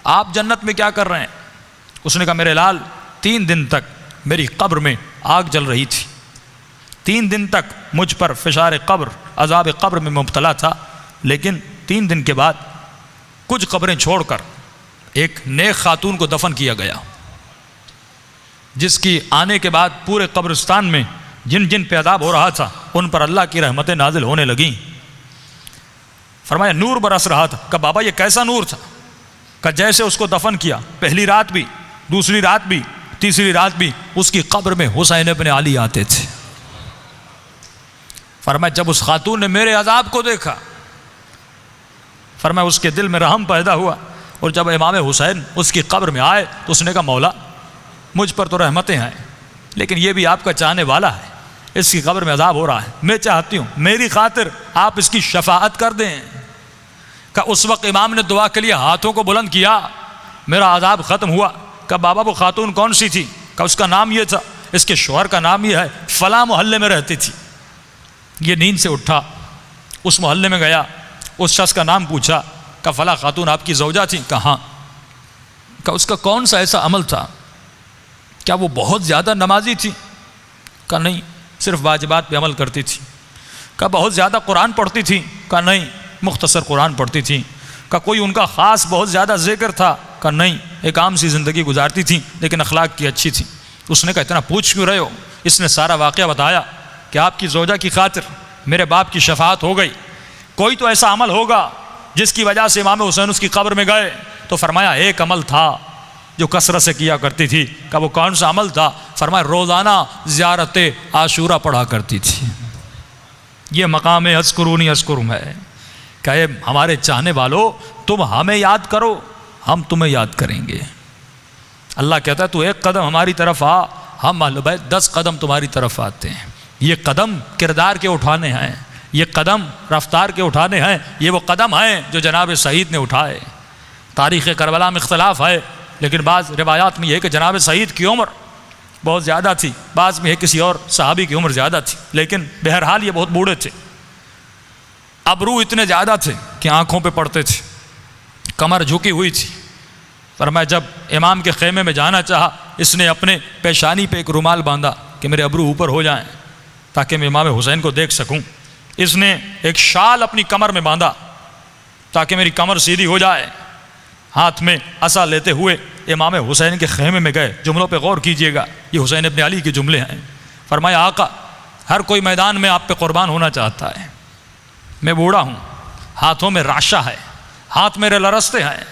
आप जन्नत में क्या कर रहे हैं? उसने कहा मेरे लाल 3 दिन तक मेरी कब्र में आग जल रही थी, 3 दिन तक मुझ पर फिशार कब्र अज़ाब कब्र में मुब्तला था, लेकिन 3 दिन के बाद कुछ कब्रें छोड़कर एक नेक खातून को दफन किया गया, जिसकी आने के बाद पूरे कब्रिस्तान में जिन जिन पैदाब हो रहा था उन पर अल्लाह की रहमतें नाजिल होने लगीं। फरमाया नूर बरस रहा था। कहा बाबा ये कैसा नूर था? कहा जैसे उसको दफन किया, पहली रात भी, दूसरी रात भी, तीसरी रात भी उसकी कब्र में हुसैन इब्न अली आते थे। फरमाया जब उस खातून ने मेरे अजाब को देखा, फरमाया उसके दिल में रहम पैदा हुआ, और जब इमाम हुसैन उसकी कब्र में आए तो उसने कहा मौला मुझ पर तो रहमतें हैं, लेकिन ये भी आपका चाहने वाला है, इसकी कब्र में अजाब हो रहा है, मैं चाहती हूँ मेरी खातिर आप इसकी शफाअत कर दें। का उस वक्त इमाम ने दुआ के लिए हाथों को बुलंद किया, मेरा अजाब ख़त्म हुआ। का बाबा वो खातून कौन सी थी? का उसका नाम ये था, इसके शोहर का नाम ये है, फ़लाँ मोहल्ले में रहती थी। ये नींद से उठा, उस मोहल्ले में गया, उस शख्स का नाम पूछा। का फ़लाँ खातून आपकी ज़ौजा थी? कहाँ? का उसका कौन सा ऐसा अमल था? क्या वो बहुत ज़्यादा नमाजी थी? का नहीं, सिर्फ वाजिबात पे अमल करती थी। का बहुत ज़्यादा कुरान पढ़ती थी? का नहीं, मुख्तसर कुरान पढ़ती थी। का कोई उनका ख़ास बहुत ज़्यादा ज़िक्र था? का नहीं, एक आम सी ज़िंदगी गुजारती थी लेकिन अखलाक की अच्छी थी। उसने कहा इतना पूछ क्यों रहे हो? इसने सारा वाक़या बताया कि आपकी ज़ौजा की खातिर मेरे बाप की शफाअत हो गई। कोई तो ऐसा अमल होगा जिसकी वजह से इमाम हुसैन उसकी कब्र में गए। तो फरमाया एक अमल था जो कसरत से किया करती थी। का वो कौन सा अमल था? फरमाया रोज़ाना ज़ियारत आशूरा पढ़ा करती थी। ये मकाम अज़कुरूनी अज़कुरुम है। कहे हमारे चाहने वालों, तुम हमें याद करो, हम तुम्हें याद करेंगे। अल्लाह कहता है तू एक कदम हमारी तरफ आ, हम अहले बैत 10 कदम तुम्हारी तरफ आते हैं। ये कदम किरदार के उठाने हैं, ये कदम रफ्तार के उठाने हैं। ये वो कदम हैं जो जनाब सईद ने उठाए। तारीख़ करबला में इख्तलाफ है, लेकिन बाज़ रिवायात में यह है कि जनाब सईद की उम्र बहुत ज़्यादा थी, बाज़ में है किसी और सहाबी की उम्र ज़्यादा थी, लेकिन बहरहाल ये बहुत बूढ़े थे। अबरू इतने ज़्यादा थे कि आँखों पे पड़ते थे, कमर झुकी हुई थी। फरमाया जब इमाम के खेमे में जाना चाहा, इसने अपने पेशानी पे एक रुमाल बांधा कि मेरे अबरू ऊपर हो जाएं ताकि मैं इमाम हुसैन को देख सकूं। इसने एक शाल अपनी कमर में बांधा ताकि मेरी कमर सीधी हो जाए। हाथ में असा लेते हुए इमाम हुसैन के खेमे में गए। जुमलों पे गौर कीजिएगा, ये हुसैन इब्न अली के जुमले हैं। फरमाया आका, हर कोई मैदान में आप पे कुर्बान होना चाहता है। मैं बूढ़ा हूँ, हाथों में राशा है, हाथ मेरे लरसते हैं,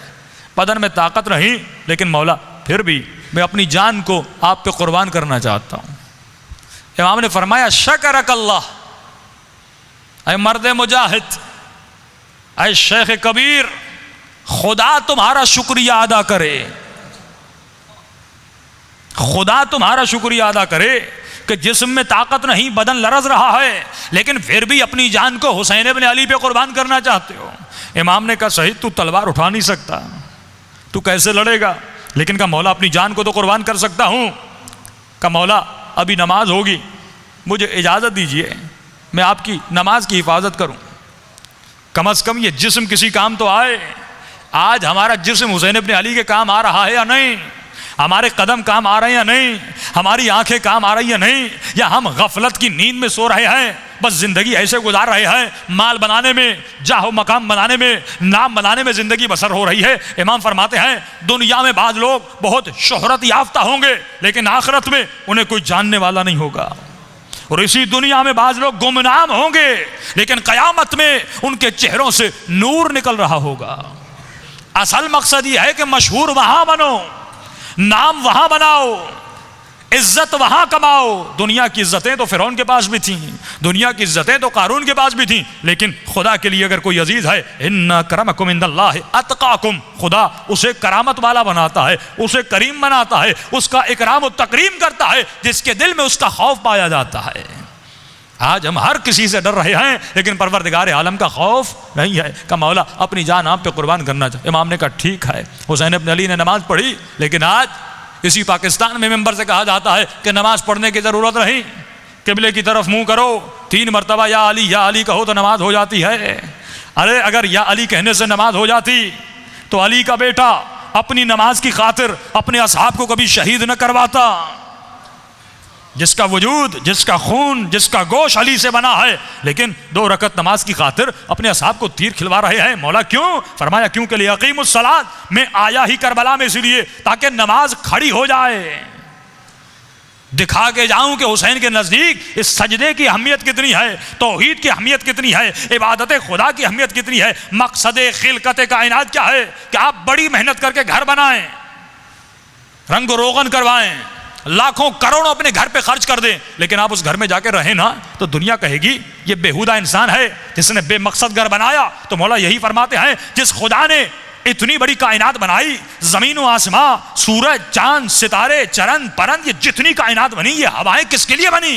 बदन में ताकत नहीं, लेकिन मौला फिर भी मैं अपनी जान को आप पे कुर्बान करना चाहता हूँ। इमाम ने फरमाया शकरक अल्लाह, ऐ मर्द मुजाहिद, ऐ शेख कबीर, खुदा तुम्हारा शुक्रिया अदा करे, खुदा तुम्हारा शुक्रिया अदा करे कि जिस्म में ताकत नहीं, बदन लरज रहा है, लेकिन फिर भी अपनी जान को हुसैन इब्न अली पे कुर्बान करना चाहते हो। इमाम ने कहा सही, तू तलवार उठा नहीं सकता, तू कैसे लड़ेगा? लेकिन का मौला अपनी जान को तो कुर्बान कर सकता हूँ। का मौला अभी नमाज होगी, मुझे इजाज़त दीजिए मैं आपकी नमाज की हिफाजत करूँ, कम अज़ कम ये जिस्म किसी काम तो आए। आज हमारा जिस्म हुसैन इब्न अली के काम आ रहा है या नहीं? हमारे कदम काम आ रहे हैं या नहीं? हमारी आंखें काम आ रही हैं नहीं? या हम गफलत की नींद में सो रहे हैं, बस ज़िंदगी ऐसे गुजार रहे हैं, माल बनाने में, जाहो मकाम बनाने में, नाम बनाने में ज़िंदगी बसर हो रही है। इमाम फरमाते हैं दुनिया में बाज़ लोग बहुत शोहरत याफ्ता होंगे, लेकिन आखिरत में उन्हें कोई जानने वाला नहीं होगा। और इसी दुनिया में बाज़ लोग गुमनाम होंगे, लेकिन क़यामत में उनके चेहरों से नूर निकल रहा होगा। असल मकसद ये है कि मशहूर वहाँ बनो, नाम वहाँ बनाओ, इज्जत वहाँ कमाओ। दुनिया की इज्जतें तो फिरौन के पास भी थीं, दुनिया की इज्जतें तो कारून के पास भी थीं, लेकिन खुदा के लिए अगर कोई अजीज़ है, इन्ना करमकुम इंदल्लाहि अतकाकुम, खुदा उसे करामत वाला बनाता है, उसे करीम बनाता है, उसका इकराम और तकरीम करता है जिसके दिल में उसका खौफ पाया जाता है। आज हम हर किसी से डर रहे हैं, लेकिन परवरदिगार आलम का खौफ नहीं है। का मौला अपनी जान आप पे कुर्बान करना चाहिए। इमाम ने कहा ठीक है। हुसैन इब्न अली ने नमाज पढ़ी, लेकिन आज इसी पाकिस्तान में मेंबर से कहा जाता है कि नमाज पढ़ने की ज़रूरत नहीं, किबले की तरफ मुंह करो, 3 मरतबा या अली कहो तो नमाज हो जाती है। अरे अगर या अली कहने से नमाज हो जाती तो अली का बेटा अपनी नमाज की खातिर अपने असहाब को कभी शहीद न करवाता। जिसका वजूद, जिसका खून, जिसका गोश अली से बना है, लेकिन 2 रकत नमाज की खातिर अपने असहाब को तीर खिलवा रहे हैं। मौला क्यों? फरमाया क्योंकि लिए अकीमुस सलात, मैं आया ही करबला में इसलिए ताकि नमाज खड़ी हो जाए, दिखा के जाऊं कि हुसैन के नज़दीक इस सजदे की अहमियत कितनी है, तौहीद की अहमियत कितनी है, इबादत खुदा की अहमियत कितनी है, मकसद खिलकत कायनात क्या है कि आप बड़ी मेहनत करके घर बनाएं, रंग रोगन करवाएं, लाखों करोड़ों अपने घर पे खर्च कर दें, लेकिन आप उस घर में जाके रहें ना तो दुनिया कहेगी ये बेहुदा इंसान है जिसने बेमकसद घर बनाया। तो मौला यही फरमाते हैं जिस खुदा ने इतनी बड़ी कायनात बनाई, ज़मीन व आसमां, सूरज, चांद, सितारे, चरन परन, ये जितनी कायनात बनी, ये हवाएं किसके लिए बनी?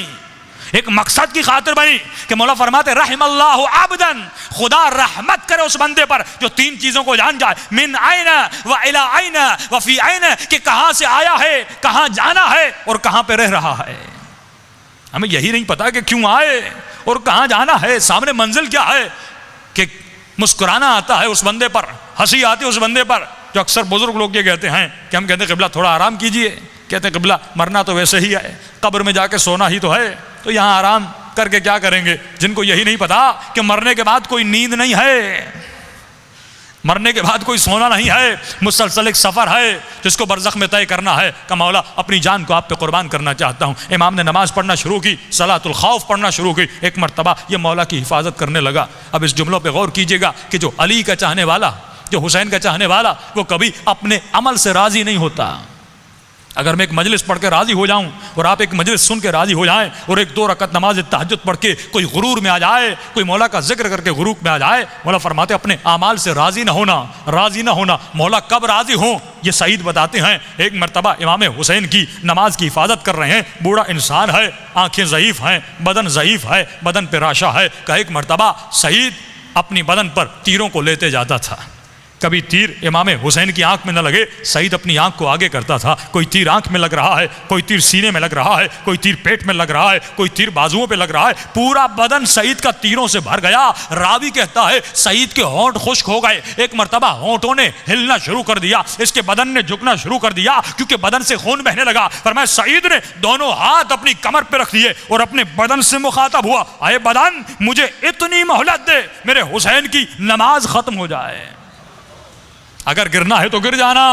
एक मकसद की खातिर बनी कि मौला फरमाते रहमल्लाहु अब्दन, खुदा रहमत करे उस बंदे पर जो तीन चीजों को जान जाए, मिन आइना व इला आइना व फी आइना, कि कहां से आया है, कहां जाना है और कहां पे रह रहा है। हमें यही नहीं पता कि क्यों आए और कहां जाना है, सामने मंजिल क्या है, कि मुस्कुराना आता है उस बंदे पर, हंसी आती है उस बंदे पर। जो अक्सर बुजुर्ग लोग ये कहते हैं कि हम कहते हैं क़िबला थोड़ा आराम कीजिए, कहते हैं क़िबला मरना तो वैसे ही है, कब्र में जाके सोना ही तो है, तो यहाँ आराम करके क्या करेंगे। जिनको यही नहीं पता कि मरने के बाद कोई नींद नहीं है, मरने के बाद कोई सोना नहीं है, मुसलसल एक सफ़र है जिसको बरज़ख में तय करना है। का मौला अपनी जान को आप पे कुर्बान करना चाहता हूँ। इमाम ने नमाज़ पढ़ना शुरू की, सलातुल खौफ पढ़ना शुरू की, एक मरतबा ये मौला की हिफाजत करने लगा। अब इस जुमलों पे गौर कीजिएगा कि जो अली का चाहने वाला, जो हुसैन का चाहने वाला, वो कभी अपने अमल से राज़ी नहीं होता। अगर मैं एक मजलिस पढ़ के राज़ी हो जाऊं और आप एक मजलिस सुन के राज़ी हो जाएं और एक दो रकत नमाज तहज्जुद पढ़ के कोई गुरूर में आ जाए, कोई मौला का जिक्र करके गुरूर में आ जाए, मौला फरमाते अपने आमाल से राज़ी ना होना, राज़ी ना होना। मौला कब राज़ी हो ये सईद बताते हैं। एक मरतबा इमाम हुसैन की नमाज की हिफाजत कर रहे हैं, बूढ़ा इंसान है, आँखें ज़ईफ़ हैं, बदन ज़ईफ़ है, बदन पे राशा है। का एक मरतबा सईद अपनी बदन पर तीरों को लेते जाता था। कभी तीर इमाम हुसैन की आंख में न लगे, सईद अपनी आंख को आगे करता था। कोई तीर आंख में लग रहा है, कोई तीर सीने में लग रहा है, कोई तीर पेट में लग रहा है, कोई तीर बाजुओं पे लग रहा है। पूरा बदन सईद का तीरों से भर गया। रावी कहता है सईद के होंठ खुश्क हो गए। एक मरतबा होंठों ने हिलना शुरू कर दिया, इसके बदन ने झुकना शुरू कर दिया क्योंकि बदन से खून बहने लगा। फरमाया सईद ने दोनों हाथ अपनी कमर पर रख दिए और अपने बदन से मुखातब हुआ, आए बदन मुझे इतनी मोहलत दे, मेरे हुसैन की नमाज खत्म हो जाए। अगर गिरना है तो गिर जाना,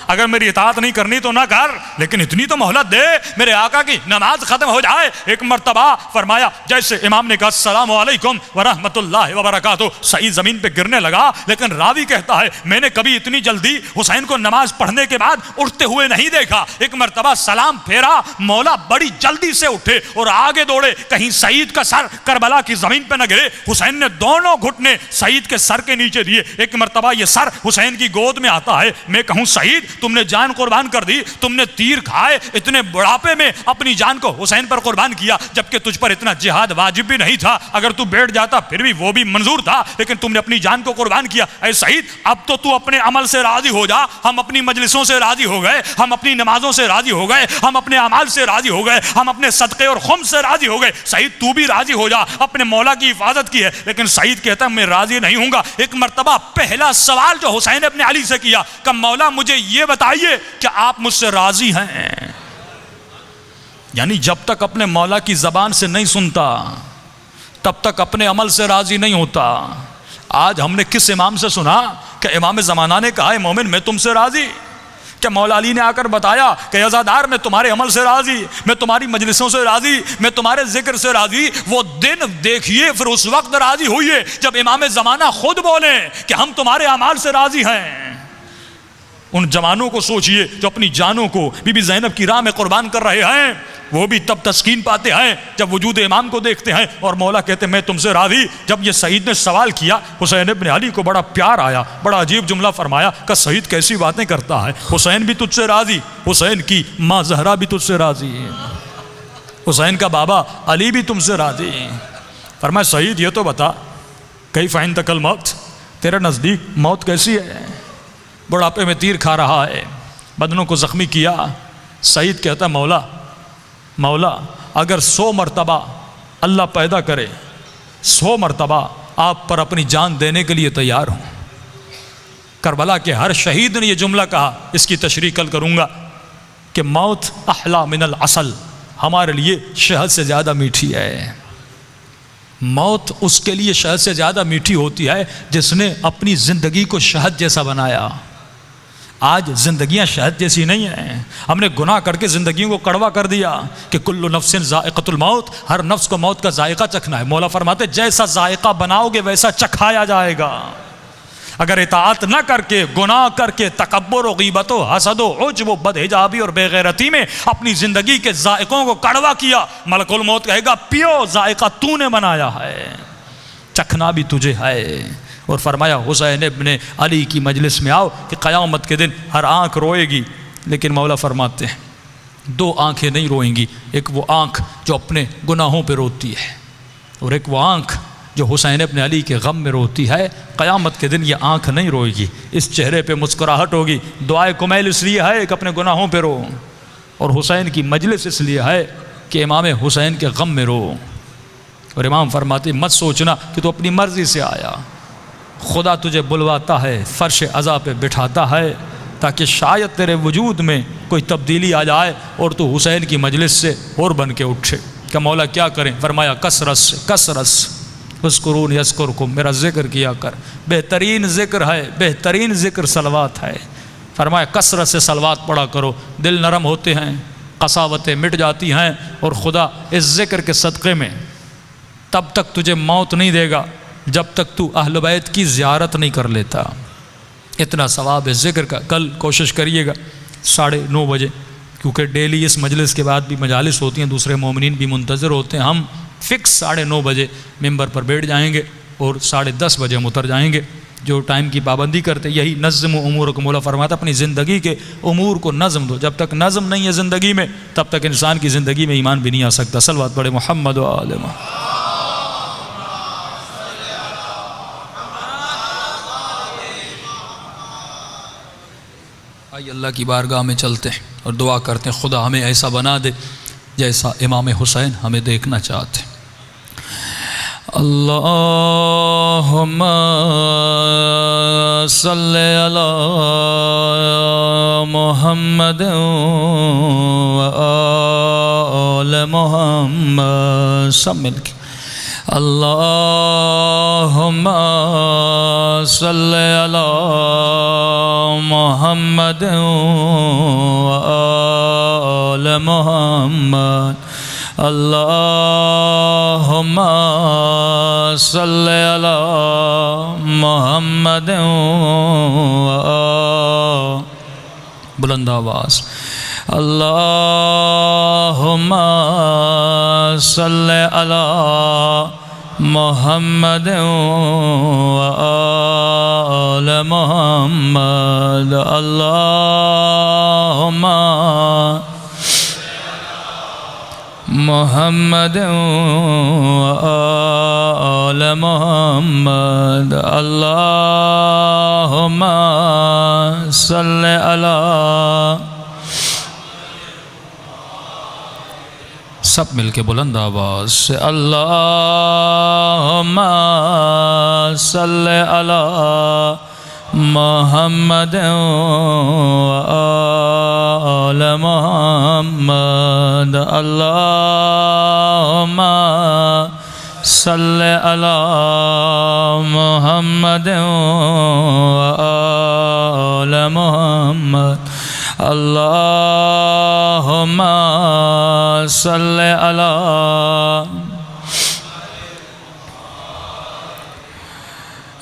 अगर मेरी इताअत नहीं करनी तो ना कर, लेकिन इतनी तो मोहलत दे मेरे आका की नमाज खत्म हो जाए। एक मरतबा फरमाया जैसे इमाम ने कहा अस्सलामु अलैकुम व रहमतुल्लाहि व बरकातुहू, सईद जमीन पे गिरने लगा। लेकिन रावी कहता है मैंने कभी इतनी जल्दी हुसैन को नमाज पढ़ने के बाद उठते हुए नहीं देखा। एक मरतबा सलाम फेरा, मौला बड़ी जल्दी से उठे और आगे दौड़े, कहीं सईद का सर करबला की जमीन पे न गिरे। हुसैन ने दोनों घुटने सईद के सर के नीचे दिए। एक मरतबा ये सर हुसैन की गोद में आता है। मैं कहूँ सईद तुमने जान कुर्बान कर दी, तुमने तीर खाए, इतने बुढ़ापे में अपनी जान को हुसैन पर कुर्बान किया, जबकि तुझ पर इतना जिहाद वाजिब भी नहीं था। अगर तू बैठ जाता फिर भी वो भी मंजूर था, लेकिन तुमने अपनी जान को कुर्बान किया। ऐ सईद अब तो तू अपने अमल से राजी हो जा। हम अपनी मजलिसों से राजी हो गए, हम अपनी नमाजों से राजी हो गए, हम अपने अमाल से राजी हो गए, हम अपने सदक़े और खुम से राजी हो गए। सईद तू भी राजी हो जा, अपने मौला की हिफाजत की है। लेकिन सईद कहता है मैं राजी नहीं हूंगा। एक मरतबा पहला सवाल जो हुसैन अपने अली से किया, कि मौला मुझे ये बताइए कि आप मुझसे राजी हैं। यानी जब तक अपने मौला की जबान से नहीं सुनता तब तक अपने अमल से राजी नहीं होता। आज हमने किस इमाम से सुना कि इमाम ज़माना ने कहा है मोमिन मैं तुमसे राजी? क्या मौला अली ने आकर बताया कि अज़ादार मैं तुम्हारे अमल से राजी, मैं तुम्हारी मजलिसों से राजी, मैं तुम्हारे जिक्र से राजी? वो दिन देखिए, फिर उस वक्त राजी हुई जब इमाम ज़माना खुद बोले कि हम तुम्हारे अमाल से राजी हैं। उन जवानों को सोचिए जो अपनी जानों को बीबी ज़ैनब की राह में कुर्बान कर रहे हैं, वो भी तब तस्कीन पाते हैं जब वजूद इमाम को देखते हैं। और मौला कहते हैं मैं तुमसे राजी। जब ये सईद ने सवाल किया, हुसैन इब्न अली को बड़ा प्यार आया, बड़ा अजीब जुमला फरमाया कि सईद कैसी बातें करता है, हुसैन भी तुझसे राजी, हुसैन की माँ जहरा भी तुझसे राजी, हुसैन का बाबा अली भी तुमसे राजी। फरमाया सईद ये तो बता कैफ़ इंदकल मौत, तेरे नज़दीक मौत कैसी है? बुढ़ापे में तीर खा रहा है, बदनों को ज़ख्मी किया। सईद कहता मौला मौला अगर 100 मरतबा अल्लाह पैदा करे, 100 मरतबा आप पर अपनी जान देने के लिए तैयार हूँ। करबला के हर शहीद ने यह जुमला कहा, इसकी तशरीह कल करूँगा कि मौत अहला मिनल असल, हमारे लिए शहद से ज़्यादा मीठी है। मौत उसके लिए शहद से ज़्यादा मीठी होती है जिसने अपनी ज़िंदगी को शहद जैसा बनाया। आज ज़िंदगियाँ शहद जैसी नहीं हैं। हमने गुनाह करके ज़िंदगियों को कड़वा कर दिया कि कुल्लु नफ्सिन ज़ाइक़तुल मौत, हर नफ्स को मौत का जायका चखना है। मौला फरमाते जैसा जायका बनाओगे वैसा चखाया जाएगा। अगर इताअत न करके, गुनाह करके, तकब्बुर, गीबत, हसद, उज्ब, बदहिजाबी और बेगैरती में अपनी ज़िंदगी के जायकों को कड़वा किया, मलकुल मौत कहेगा पियो, जायका तूने बनाया है, चखना भी तुझे है। और फरमाया हुसैन इब्न अली की मजलिस में आओ कि क़यामत के दिन हर आँख रोएगी। लेकिन मौला फरमाते हैं दो आंखें नहीं रोएंगी, एक वो आंख जो अपने गुनाहों पे रोती है और एक वो आंख जो हुसैन इब्न अली के गम में रोती है। क़यामत के दिन ये आंख नहीं रोएगी, इस चेहरे पे मुस्कुराहट होगी। दुआए कुमैल इसलिए है कि अपने गुनाहों पे रो, और हुसैन की मजलिस इसलिए है कि इमाम हुसैन के गम में रो। और इमाम फरमाते मत सोचना कि तू अपनी मर्ज़ी से आया, खुदा तुझे बुलवाता है, फ़र्श अज़ा पे बिठाता है ताकि शायद तेरे वजूद में कोई तब्दीली आ जाए और तू हुसैन की मजलिस से और बन के उठे। क्या मौला क्या करें? फरमाया कसरत से उसकुरून यस्कुरकुम, मेरा ज़िक्र किया कर। बेहतरीन ज़िक्र है, बेहतरीन ज़िक्र सलवात है। फरमाया कसरत से सलवात पढ़ा करो, दिल नरम होते हैं, कसावतें मिट जाती हैं, और खुदा इस ज़िक्र के सदक़े में तब तक तुझे मौत नहीं देगा जब तक तू अहल बैत की ज़ियारत नहीं कर लेता। इतना सवाब है ज़िक्र का। कल कोशिश करिएगा 9:30 बजे, क्योंकि डेली इस मजलिस के बाद भी मजालिस होती हैं, दूसरे मोमिनीन भी मुंतज़िर होते हैं। हम फ़िक्स 9:30 बजे मिंबर पर बैठ जाएंगे और 10:30 बजे हम उतर जाएंगे। जो टाइम की पाबंदी करते, यही नज़्म उमूर को मौला फरमाता अपनी ज़िंदगी के उमूर को नज़म दो। जब तक नज़म नहीं है ज़िंदगी में तब तक इंसान की ज़िंदगी में ईमान भी नहीं आ सकता। सलवात पढ़े मोहम्मद व आले मोहम्मद। आइए अल्लाह की बारगाह में चलते हैं और दुआ करते हैं खुदा हमें ऐसा बना दे जैसा इमाम हुसैन हमें देखना चाहते हैं। अल्लाहुम्मा सल्ले अला मुहम्मद व आले मुहम्मद। सब मिलके अल्लाहुम्मा सल्ले अला मुहम्मद व आले मुहम्मद। अल्लाहुम्मा सल्ले अला मुहम्मद व बुलंद आवाज़ अल्लाहुम्मा सल्ले अला मुहम्मद व आले मुहम्मद। अल्लाहुम्मा मुहम्मद व आले मुहम्मद। अल्लाहुम्मा सल्ले अला। सब मिलके बुलंद आवाज़ से अल्लाहुम्मा सल्ले अला मुहम्मद व आले मुहम्मद। अल्लाहुम्मा सल्ले अला मुहम्मद व आले मुहम्मद। अल्लाहुम्मा सल्ले अला।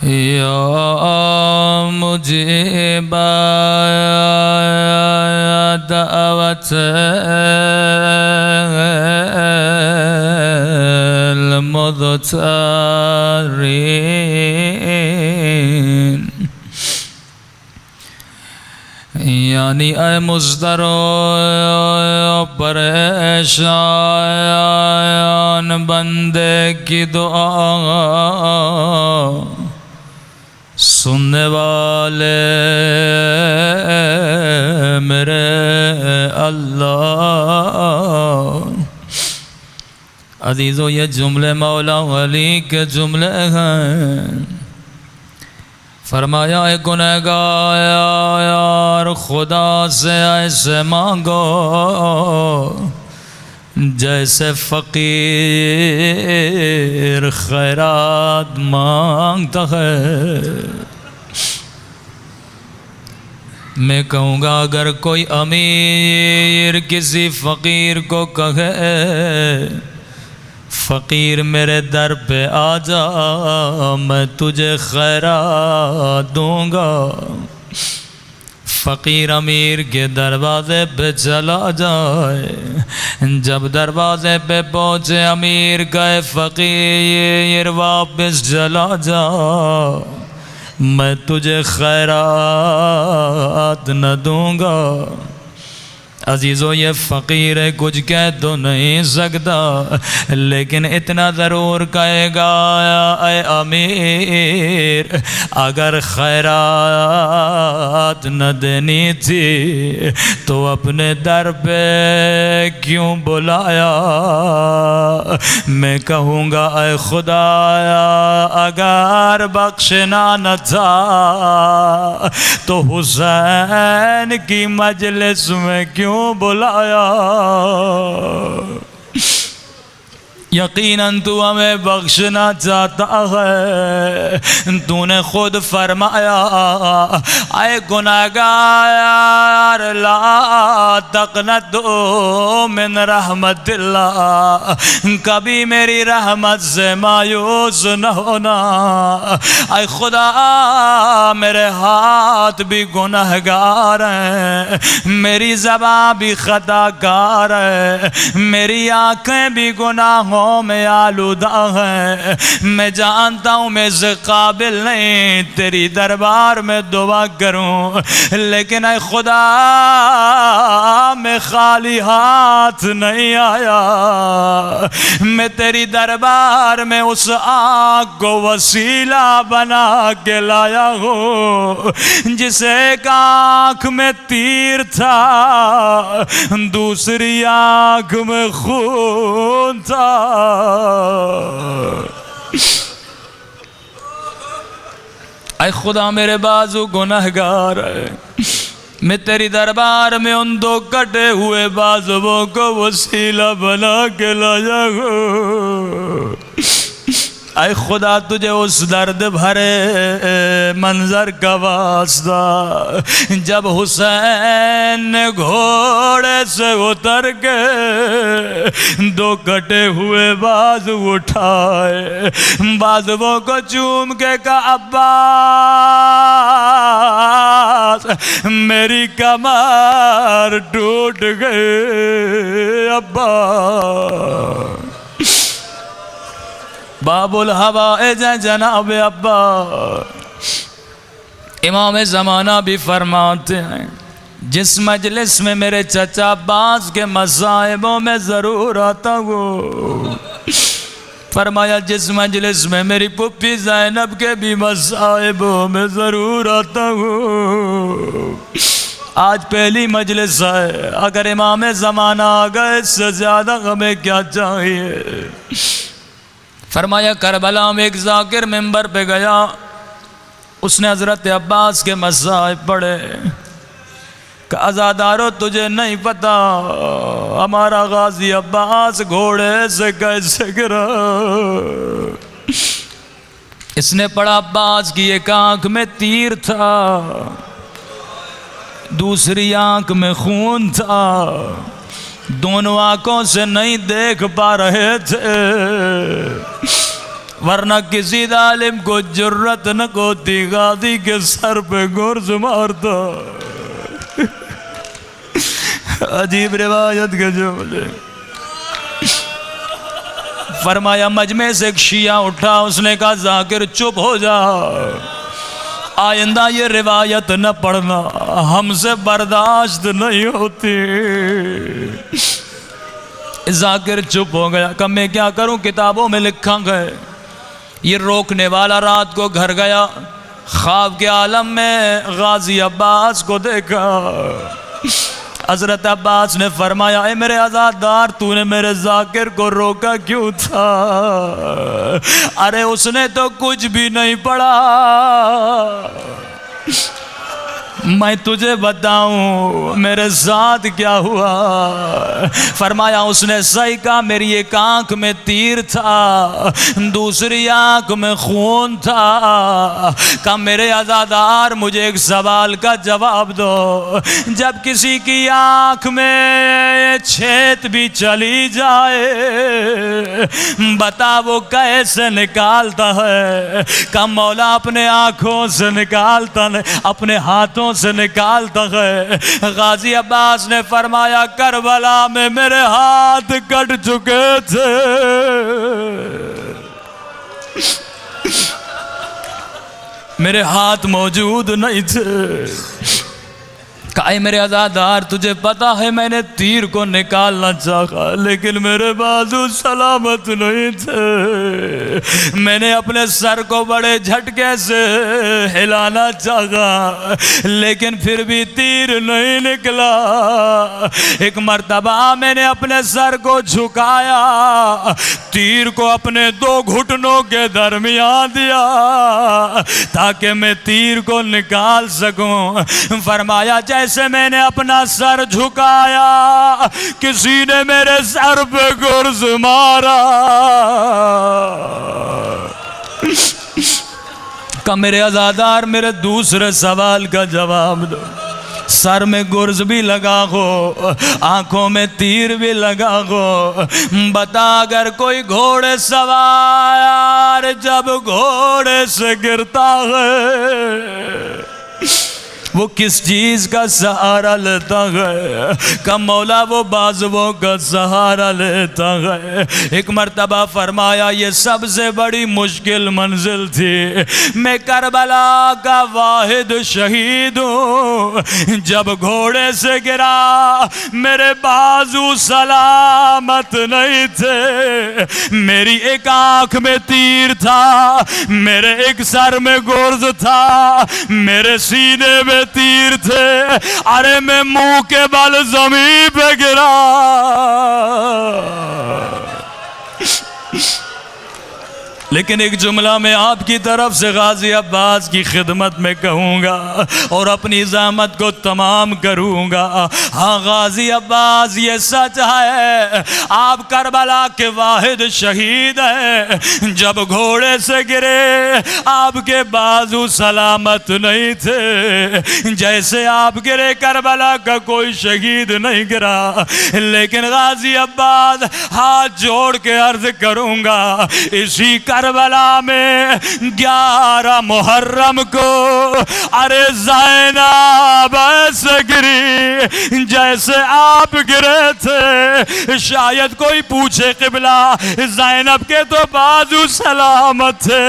या मुजीब दावत मुज़तरीन, यानी ऐ मुज़दरो परेशान बंदे की दुआ सुनने वाले मेरे अल्लाह। अजीज़ों ये जुमले मौला अली के जुमले हैं। फरमाया है गुनहगार यार खुदा से ऐसे मांगो जैसे फ़कीर खैरात मांगता है। मैं कहूँगा अगर कोई अमीर किसी फ़कीर को कहे फ़कीर मेरे दर पे आ जा मैं तुझे खैरात दूँगा, फ़कीर अमीर के दरवाज़े पे चला जाए। जब दरवाज़े पे पहुँचे अमीर कहे फ़कीर वापस चला जा मैं तुझे खैरात न दूँगा। अजीज़ों ये फ़कीर है, कुछ कह तो नहीं सकता, लेकिन इतना ज़रूर कहेगा, ऐ अमीर अगर खैरात न देनी थी तो अपने दर पे क्यों बुलाया। मैं कहूँगा ऐ खुदाया अगर बख्शना न था तो हुसैन की मजलिस में क्यों बुलाया। यकीनन तू हमें बख्शना चाहता है, तूने खुद फरमाया आए गुनाहगार ला तक़नतू मिन रहमतिल्लाह, कभी मेरी रहमत से मायूस न होना। आए खुदा मेरे हाथ भी गुनाहगार हैं, मेरी ज़बान भी खताकार है, मेरी आँखें भी गुनाहों में आलूदा है। मैं जानता हूँ मैं से काबिल नहीं तेरी दरबार में दुआ करूँ, लेकिन ऐ खुदा मैं खाली हाथ नहीं आया। मैं तेरी दरबार में उस आँख को वसीला बना के लाया हूँ जिसे एक आँख में तीर था, दूसरी आँख में खून था। ऐ खुदा मेरे बाजू गुनहगार है, मैं तेरी दरबार में उन दो कटे हुए बाजुओं को वसीला बना के लाया हूँ। ऐ खुदा तुझे उस दर्द भरे मंजर का वास्ता, जब हुसैन ने घोड़े से उतर के दो कटे हुए बाजू उठाए, बाजुओं को चूम के कहा अब्बास मेरी कमर टूट गई। अब्बा बाबुल हवाएज जनाब अब्बा। इमाम ज़माना भी फरमाते हैं जिस मजलिस में मेरे चचा अब्बास के मसाइबों में ज़रूर आता हूँ, फरमाया जिस मजलिस में मेरी पुप्पी ज़ैनब के भी मसाइबों में ज़रूर आता हूँ। आज पहली मजलिस है, अगर इमाम ज़माना आ गए इससे ज़्यादा हमें क्या चाहिए। फरमाया करबला में एक जाकिर मिंबर पे गया, उसने हज़रत अब्बास के मसाइब पढ़े। अज़ादारो तुझे नहीं पता हमारा गाजी अब्बास घोड़े से कैसे गिरा। इसने पढ़ा अब्बास की एक आंख में तीर था, दूसरी आंख में खून था, दोनों आंखों से नहीं देख पा रहे थे, वरना किसी जालिम को जुर्रत न होती गाजी के सर पे गुर्ज मारता। अजीब रिवायत के जुमले। फरमाया मजमे से एक शिया उठा, उसने कहा जाकिर चुप हो जा, आइंदा ये रिवायत न पढ़ना, हमसे बर्दाश्त नहीं होती। जाकिर चुप हो गया, कब मैं क्या करूं, किताबों में लिखा गया। ये रोकने वाला रात को घर गया, ख्वाब के आलम में गाजी अब्बास को देखा। हज़रत अब्बास ने फरमाया, ए मेरे आज़ादार तूने मेरे जाकिर को रोका क्यों था। अरे उसने तो कुछ भी नहीं पढ़ा, मैं तुझे बताऊं मेरे साथ क्या हुआ। फरमाया उसने सही कहा, मेरी एक आंख में तीर था, दूसरी आंख में खून था। कहा मेरे आज़ादार मुझे एक सवाल का जवाब दो, जब किसी की आंख में छेद भी चली जाए बता वो कैसे निकालता है। कहा मौला अपने आंखों से निकालता नहीं, अपने हाथों से निकालता है। गाजी अब्बास ने फरमाया करबला में मेरे हाथ कट चुके थे, मेरे हाथ मौजूद नहीं थे। कहा मेरे अज़ादार तुझे पता है मैंने तीर को निकालना चाहा लेकिन मेरे बाजू सलामत नहीं थे। मैंने अपने सर को बड़े झटके से हिलाना चाहा लेकिन फिर भी तीर नहीं निकला। एक मर्तबा मैंने अपने सर को झुकाया, तीर को अपने दो घुटनों के दरमियान दिया ताकि मैं तीर को निकाल सकूं। फरमाया जैसे मैंने अपना सर झुकाया किसी ने मेरे सर पे गुर्ज मारा। का मेरे अज़ादार मेरे दूसरे सवाल का जवाब दो। सर में गुर्ज भी लगा हो, आंखों में तीर भी लगा हो, बता अगर कोई घोड़े सवार जब घोड़े से गिरता है वो किस चीज का सहारा लेता है? का मौला वो बाजुओं का सहारा लेता है। एक मर्तबा फरमाया ये सबसे बड़ी मुश्किल मंजिल थी, मैं करबला का वाहिद शहीद हूँ। जब घोड़े से गिरा मेरे बाजू सलामत नहीं थे, मेरी एक आंख में तीर था, मेरे एक सर में गुर्ज था, मेरे सीने में तीर थे। अरे मैं मुंह के बल जमीन पे गिरा। लेकिन एक जुमला मैं आपकी तरफ से गाजी अब्बास की खिदमत में कहूँगा और अपनी ज़हमत को तमाम करूँगा। हाँ गाजी अब्बास ये सच है, आप करबला के वाहिद शहीद हैं। जब घोड़े से गिरे आपके बाजू सलामत नहीं थे, जैसे आप गिरे करबला का कोई शहीद नहीं गिरा। लेकिन गाजी अब्बास हाथ जोड़ के अर्ज करूँगा, इसी करबला में 11 मुहर्रम को अरे ज़ैनब ऐसे गिरी जैसे आप गिरे थे। शायद कोई पूछे किबला ज़ैनब के तो बाजू सलामत थे,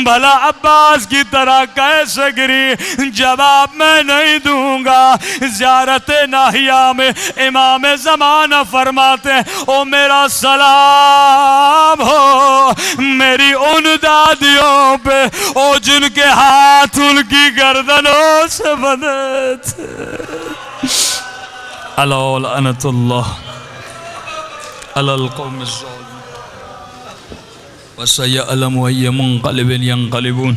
भला अब्बास की तरह कैसे गिरी? जवाब मैं नहीं दूंगा। ज़ियारत नाहिया में इमाम ज़माना फरमाते हैं, ओ मेरा सलाम हो मेरी उन दादियों पे ओ जिनके हाथ उनकी गर्दनों से बंधे थे। अलअनतुल्लाह अलल कौम ज़ालिम व सयअलमु अय्युम मुनक़लिबिन यनक़लिबून।